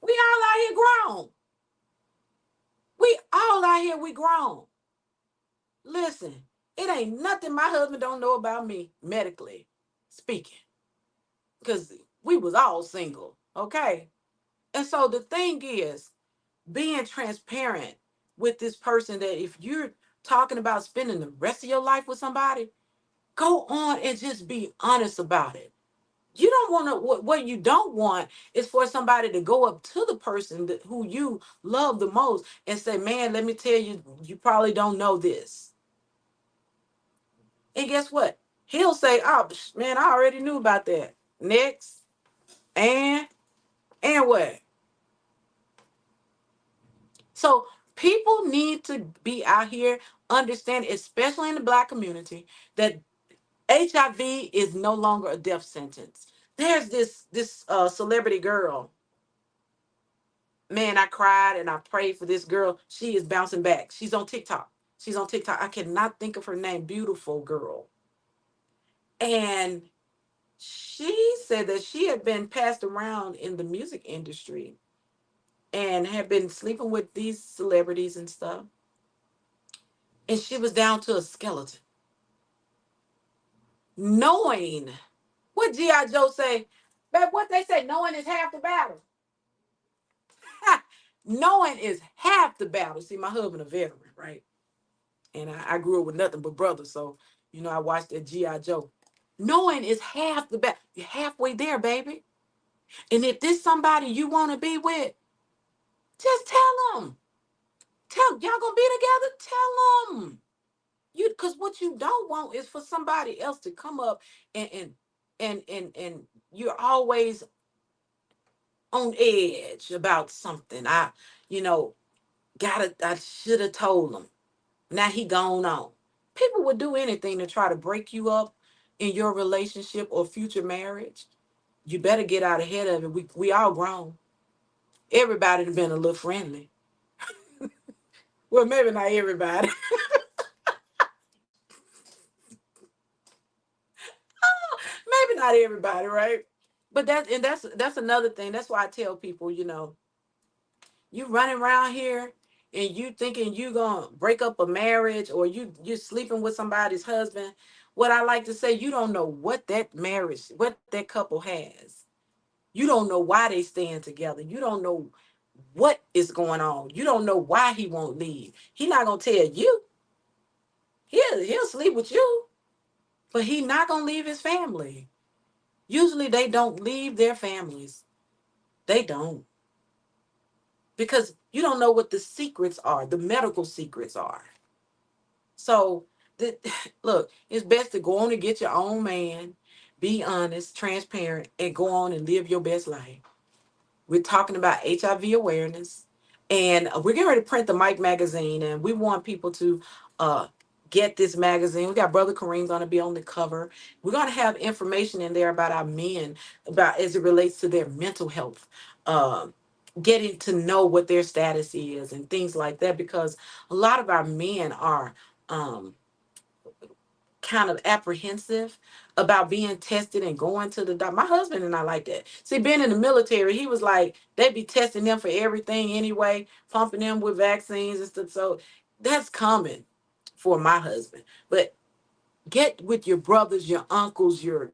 We all out here grown. We all out here, we grown. Listen, it ain't nothing my husband don't know about me, medically speaking, because we was all single, okay? And so the thing is, being transparent with this person that if you're talking about spending the rest of your life with somebody, go on and just be honest about it. You don't want to, what you don't want is for somebody to go up to the person who you love the most and say, man, let me tell you, you probably don't know this. And guess what? He'll say, oh, man, I already knew about that. Next. And what? So people need to be out here understanding, especially in the Black community, that HIV is no longer a death sentence. There's this celebrity girl. Man, I cried and I prayed for this girl. She is bouncing back. She's on TikTok. She's on TikTok. I cannot think of her name. Beautiful girl. And she said that she had been passed around in the music industry and had been sleeping with these celebrities and stuff. And she was down to a skeleton. Knowing what G.I. Joe say, but what they say, knowing is half the battle. Knowing is half the battle. See, my husband a veteran, right? And I grew up with nothing but brothers. So, I watched that G.I. Joe. Knowing is half the battle. You're halfway there, baby. And if this somebody you want to be with, just tell them. Y'all gonna be together? Tell them. Because what you don't want is for somebody else to come up and you're always on edge about something. You know, I should have told him. Now he gone on. People would do anything to try to break you up in your relationship or future marriage. You better get out ahead of it. We all grown. Everybody has been a little friendly. Well, maybe not everybody. Maybe not everybody, right? But that's another thing. That's why I tell people, you running around here and you thinking you gonna break up a marriage or you're sleeping with somebody's husband. What I like to say, you don't know what that marriage, what that couple has. You don't know why they staying together. You don't know what is going on. You don't know why he won't leave. He not gonna tell you. He'll sleep with you, but he not gonna leave his family. Usually they don't leave their families. They don't. Because you don't know what the secrets are, the medical secrets are. So, look, it's best to go on and get your own man, be honest, transparent, and go on and live your best life. We're talking about HIV awareness, and we're getting ready to print the Mike magazine, and we want people to uh, get this magazine. We got Brother Kareem going to be on the cover. We're going to have information in there about our men, about as it relates to their mental health, uh, getting to know what their status is and things like that, because a lot of our men are um, kind of apprehensive about being tested and going to the doctor. My husband and I like that. See, being in the military, he was like, they be testing them for everything anyway, pumping them with vaccines and stuff. So that's common for my husband. But get with your brothers, your uncles, your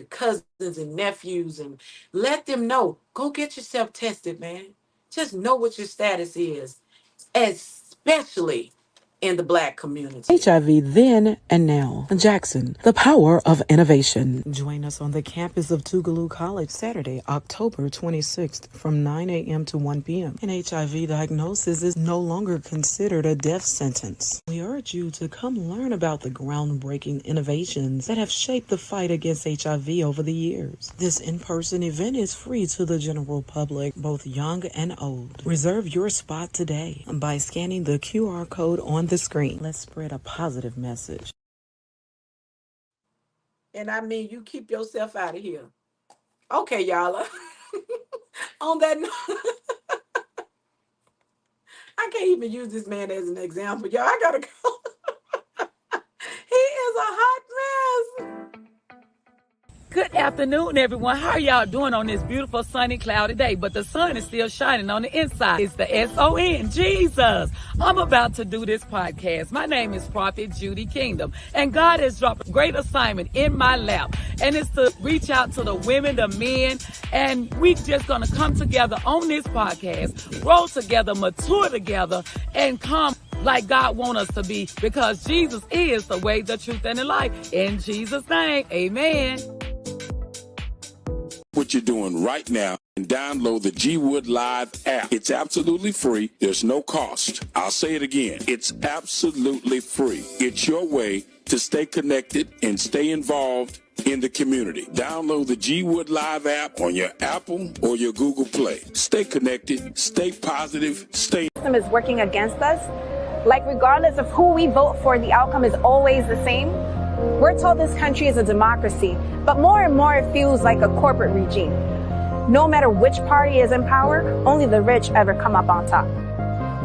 cousins and nephews, and let them know. Go get yourself tested, man. Just know what your status is, especially in the Black community. HIV then and now. Jackson, the power of innovation. Join us on the campus of Tougaloo College Saturday, October 26th from 9 a.m. to 1 p.m. An HIV diagnosis is no longer considered a death sentence. We urge you to come learn about the groundbreaking innovations that have shaped the fight against HIV over the years. This in-person event is free to the general public, both young and old. Reserve your spot today by scanning the QR code on the screen. Let's spread a positive message. And I mean, you keep yourself out of here. Okay, y'all. On that note, I can't even use this man as an example. Y'all, I gotta go. He is a hot mess. Good afternoon, everyone. How are y'all doing on this beautiful, sunny, cloudy day? But the sun is still shining on the inside. It's the S-O-N, Jesus. I'm about to do this podcast. My name is Prophet Judy Kingdom, and God has dropped a great assignment in my lap, and it's to reach out to the women, the men, and we just going to come together on this podcast, grow together, mature together, and come like God wants us to be, because Jesus is the way, the truth, and the life. In Jesus' name, amen. What you're doing right now and download the G Wood Live app. It's absolutely free. There's no cost. I'll say it again. It's absolutely free. It's your way to stay connected and stay involved in the community. Download the G Wood Live app on your Apple or your Google Play. Stay connected, stay positive, stay. System is working against us. Like, regardless of who we vote for, the outcome is always the same. We're told this country is a democracy, but more and more it feels like a corporate regime. No matter which party is in power, only the rich ever come up on top.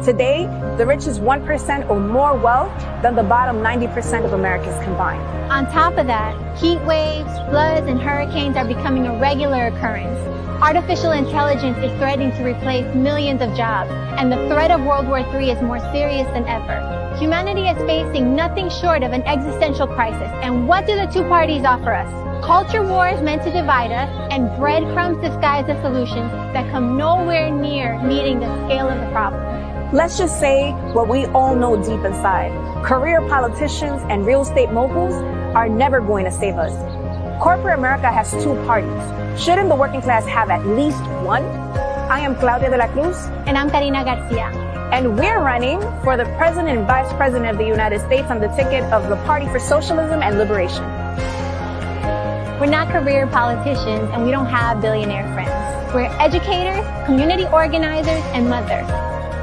Today, the richest 1% own more wealth than the bottom 90% of Americans combined. On top of that, heat waves, floods, and hurricanes are becoming a regular occurrence. Artificial intelligence is threatening to replace millions of jobs, and the threat of World War III is more serious than ever. Humanity is facing nothing short of an existential crisis, and what do the two parties offer us? Culture wars meant to divide us, and breadcrumbs disguised as solutions that come nowhere near meeting the scale of the problem. Let's just say what we all know deep inside. Career politicians and real estate moguls are never going to save us. Corporate America has two parties. Shouldn't the working class have at least one? I am Claudia de la Cruz. And I'm Karina Garcia. And we're running for the President and Vice President of the United States on the ticket of the Party for Socialism and Liberation. We're not career politicians, and we don't have billionaire friends. We're educators, community organizers, and mothers.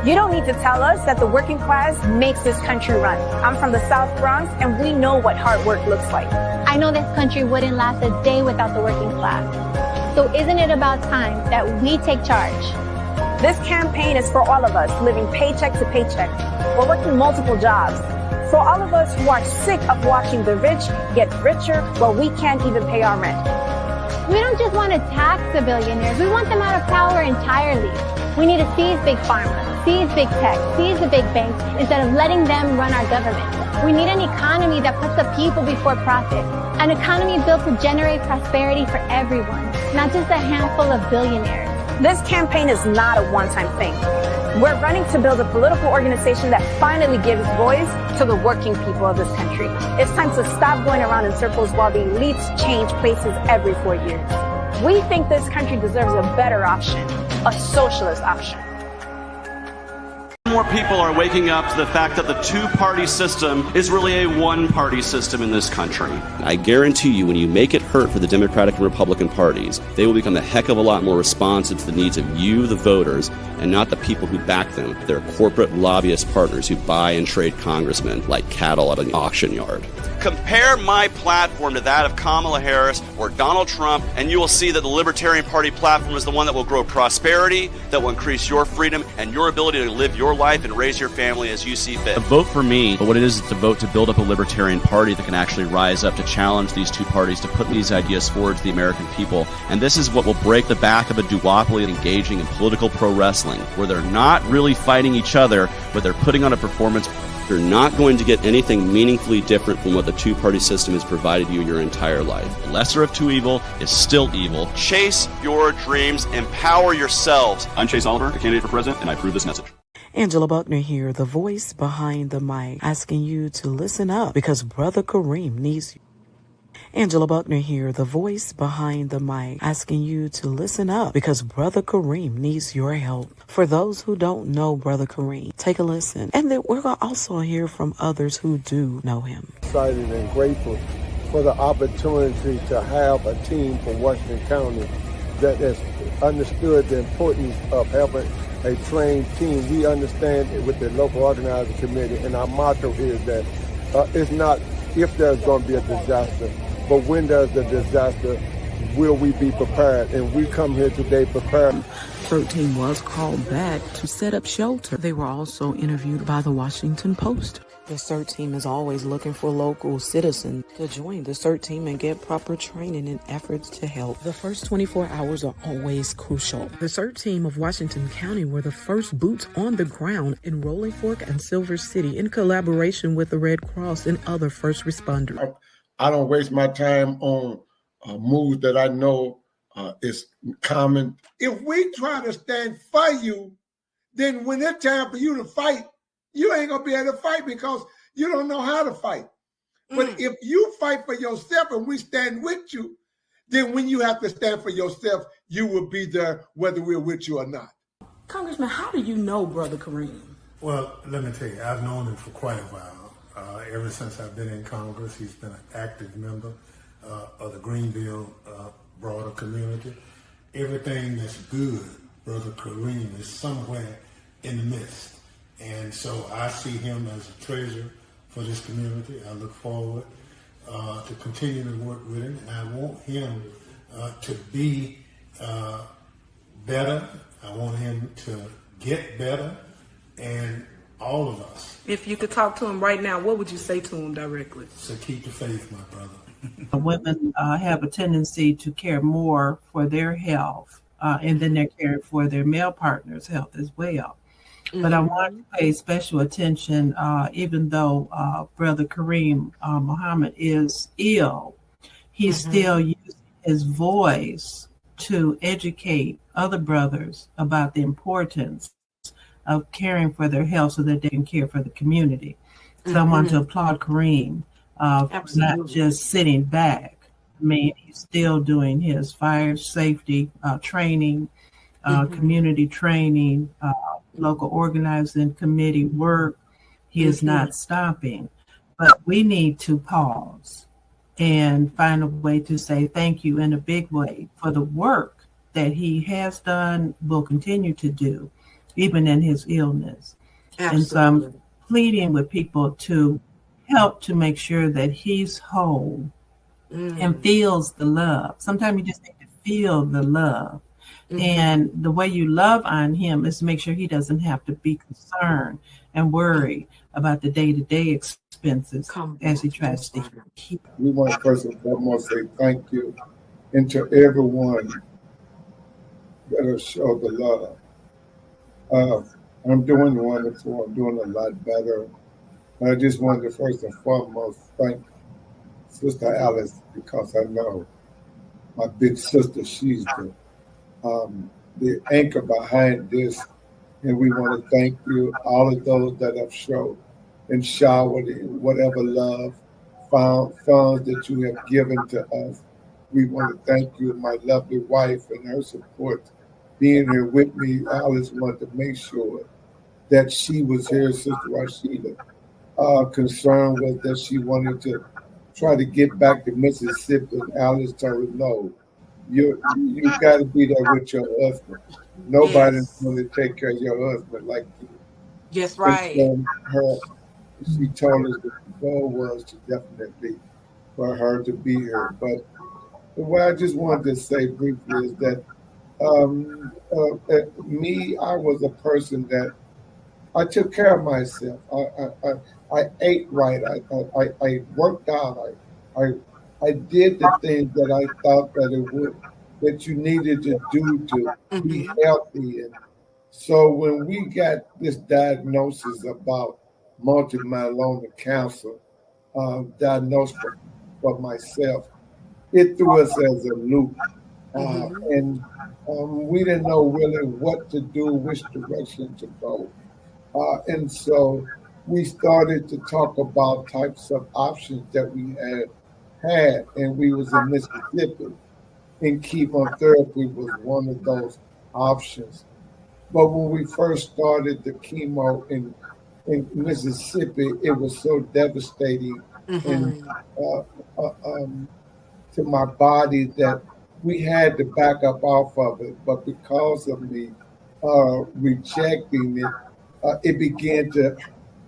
You don't need to tell us that the working class makes this country run. I'm from the South Bronx, and we know what hard work looks like. I know this country wouldn't last a day without the working class. So isn't it about time that we take charge? This campaign is for all of us living paycheck to paycheck. We're working multiple jobs. For all of us who are sick of watching the rich get richer while we can't even pay our rent. We don't just want to tax the billionaires. We want them out of power entirely. We need to seize big pharma, seize big tech, seize the big banks instead of letting them run our government. We need an economy that puts the people before profit. An economy built to generate prosperity for everyone, not just a handful of billionaires. This campaign is not a one-time thing. We're running to build a political organization that finally gives voice to the working people of this country. It's time to stop going around in circles while the elites change places every 4 years. We think this country deserves a better option, a socialist option. More people are waking up to the fact that the two-party system is really a one-party system in this country. I guarantee you, when you make it hurt for the Democratic and Republican parties, they will become a heck of a lot more responsive to the needs of you, the voters, and not the people who back them. They're corporate lobbyist partners who buy and trade congressmen like cattle at an auction yard. Compare my platform to that of Kamala Harris or Donald Trump, and you will see that the Libertarian Party platform is the one that will grow prosperity, that will increase your freedom and your ability to live your life life and raise your family as you see fit. A vote for me, but what it is to vote to build up a libertarian party that can actually rise up to challenge these two parties, to put these ideas forward to the American people. And this is what will break the back of a duopoly engaging in political pro wrestling, where they're not really fighting each other, but they're putting on a performance. You're not going to get anything meaningfully different from what the two-party system has provided you your entire life. The lesser of two evil is still evil. Chase your dreams. Empower yourselves. I'm Chase Oliver, a candidate for president, and I approve this message. Angela Buckner here, the voice behind the mic, asking you to listen up because Brother Kareem needs you. Angela Buckner here, the voice behind the mic, asking you to listen up because Brother Kareem needs your help. For those who don't know Brother Kareem, take a listen. And then we're going to also hear from others who do know him. Excited and grateful for the opportunity to have a team from Washington County that has understood the importance of having a trained team. We understand it with the local organizing committee, and our motto is that it's not if there's going to be a disaster, but when there's a disaster, will we be prepared? And we come here today prepared. 13 was called back to set up shelter. They were also interviewed by the Washington Post. The CERT team is always looking for local citizens to join the CERT team and get proper training in efforts to help. The first 24 hours are always crucial. The CERT team of Washington County were the first boots on the ground in Rolling Fork and Silver City in collaboration with the Red Cross and other first responders. I don't waste my time on moves that I know is common. If we try to stand for you, then when it's time for you to fight, you ain't gonna be able to fight because you don't know how to fight. But if you fight for yourself and we stand with you, then when you have to stand for yourself, you will be there whether we're with you or not. Congressman, how do you know Brother Kareem? Well, let me tell you, I've known him for quite a while. Ever since I've been in Congress, he's been an active member of the Greenville broader community. Everything that's good, Brother Kareem is somewhere in the midst. And so I see him as a treasure for this community. I look forward to continue to work with him, and I want him to be better. I want him to get better, and all of us. If you could talk to him right now, what would you say to him directly? So keep the faith, my brother. Women have a tendency to care more for their health, and then they're caring for their male partner's health as well. But I want to pay special attention, even though Brother Kareem Muhammad is ill, he's still using his voice to educate other brothers about the importance of caring for their health so that they can care for the community. So I want to applaud Kareem for not just sitting back. I mean, he's still doing his fire safety training, community training, local organizing committee work. He is not stopping. But we need to pause and find a way to say thank you in a big way for the work that he has done, will continue to do, even in his illness. Absolutely. And so I'm pleading with people to help to make sure that he's whole and feels the love. Sometimes you just need to feel the love. And the way you love on him is to make sure he doesn't have to be concerned and worry about the day-to-day expenses as he tries to keep. We want to first and foremost say thank you and to everyone that has showed the love. I'm doing wonderful. I'm doing a lot better. I just wanted to first and foremost thank Sister Alice because I know my big sister, she's the anchor behind this. And we want to thank you, all of those that have showed and showered in whatever love, funds that you have given to us. We want to thank you, my lovely wife, and her support. Being here with me, Alice wanted to make sure that she was here, Sister Rashida. Concern was that she wanted to try to get back to Mississippi, and Alice told her, no, you got to be there with your husband. Nobody's going to take care of your husband like you. Yes, right. She told us that the goal was to definitely for her to be here. But what I just wanted to say briefly is that me, I was a person that I took care of myself. I ate right. I worked out. I did the things that I thought that you needed to do to be healthy. And so when we got this diagnosis about multiple myeloma cancer, diagnosed for myself, it threw us as a loop. And we didn't know really what to do, which direction to go. And so we started to talk about types of options that we had, and we was in Mississippi, and chemotherapy was one of those options. But when we first started the chemo in Mississippi, it was so devastating and to my body that we had to back up off of it. But because of me rejecting it, it began to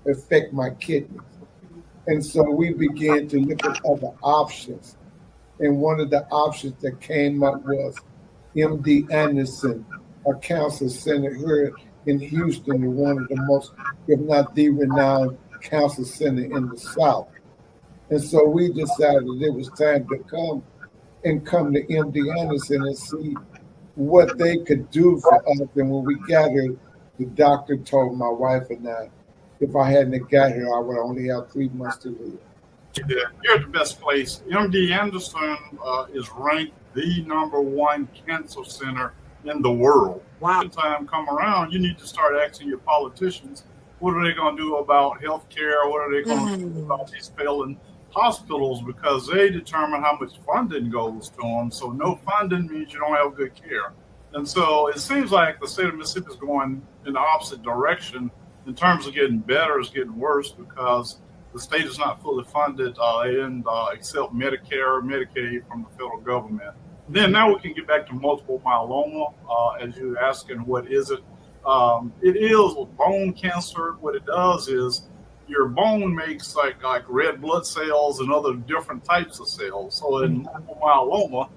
affect my kidneys. And so we began to look at other options. And one of the options that came up was MD Anderson, a cancer center here in Houston, one of the most, if not the renowned cancer center in the South. And so we decided it was time to come to MD Anderson and see what they could do for us. And when we got here, the doctor told my wife and I, if I hadn't got here, I would only have 3 months to live. You're the best place. MD Anderson is ranked the #1 cancer center in the world. Wow. When the time come around, you need to start asking your politicians, what are they going to do about health care? What are they going to do about these failing hospitals? Because they determine how much funding goes to them. So no funding means you don't have good care. And so it seems like the state of Mississippi is going in the opposite direction in terms of getting better. It's getting worse because the state is not fully funded. They didn't accept Medicare or Medicaid from the federal government. Then now we can get back to multiple myeloma. As you're asking, what is it? It is bone cancer. What it does is your bone makes like red blood cells and other different types of cells. So in multiple myeloma,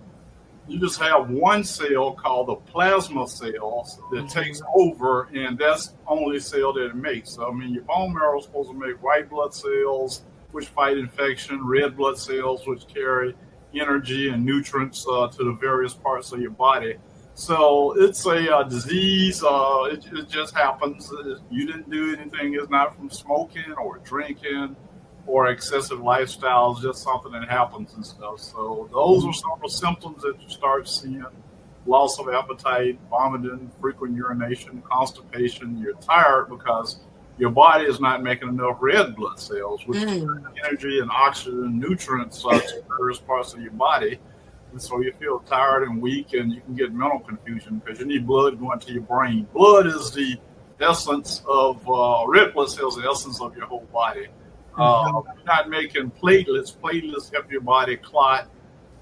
you just have one cell called the plasma cells that takes over, and that's the only cell that it makes. So, I mean, your bone marrow is supposed to make white blood cells, which fight infection, red blood cells, which carry energy and nutrients to the various parts of your body. So it's a disease. It just happens. You didn't do anything. It's not from smoking or drinking or excessive lifestyles, just something that happens and stuff. So those are some of the symptoms that you start seeing: loss of appetite, vomiting, frequent urination, constipation. You're tired because your body is not making enough red blood cells, which is energy and oxygen and nutrients to various parts of your body. And so you feel tired and weak, and you can get mental confusion because you need blood going to your brain. Blood is the essence of red blood cells, the essence of your whole body. You're not making platelets. Platelets help your body clot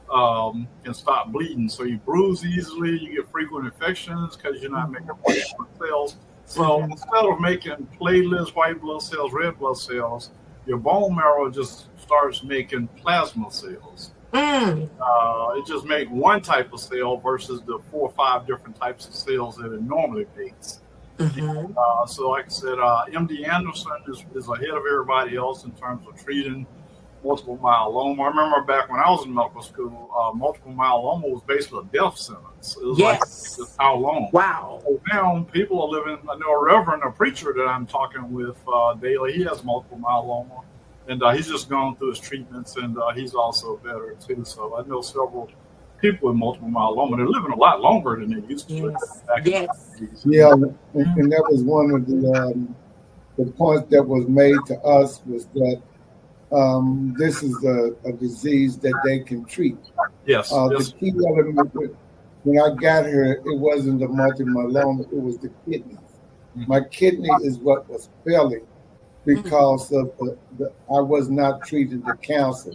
and stop bleeding. So you bruise easily. You get frequent infections because you're not making white blood cells. So instead of making platelets, white blood cells, red blood cells, your bone marrow just starts making plasma cells. It just makes one type of cell versus the 4 or 5 different types of cells that it normally makes. So like I said, MD Anderson is ahead of everybody else in terms of treating multiple myeloma. I remember back when I was in medical school, multiple myeloma was basically a death sentence. It was like just how long. Wow. So now people are living. I know a reverend, a preacher that I'm talking with daily. He has multiple myeloma, and he's just gone through his treatments, and he's also better too. So I know several people with multiple myeloma. They're living a lot longer than they used to. Yeah, and that was one of the points that was made to us was that this is a disease that they can treat. The key element when I got here, it wasn't the multiple myeloma, it was the kidneys. My kidney is what was failing because of I was not treating the cancer.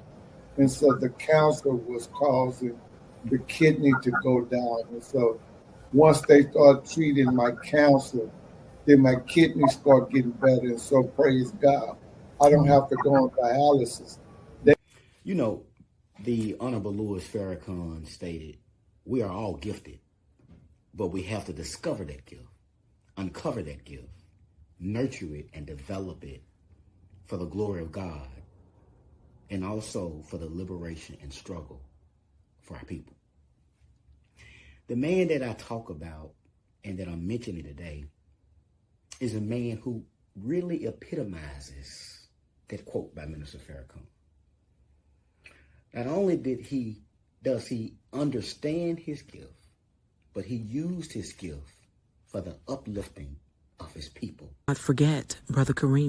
And so the cancer was causing the kidney to go down. And so once they start treating my cancer, then my kidneys start getting better. And so praise God, I don't have to go on dialysis. You know, the Honorable Louis Farrakhan stated, we are all gifted, but we have to discover that gift, uncover that gift, nurture it, and develop it for the glory of God, and also for the liberation and struggle for our people. The man that I talk about and that I'm mentioning today is a man who really epitomizes that quote by Minister Farrakhan. Not only does he understand his gift, but he used his gift for the uplifting of his people. Not forget, Brother Kareem.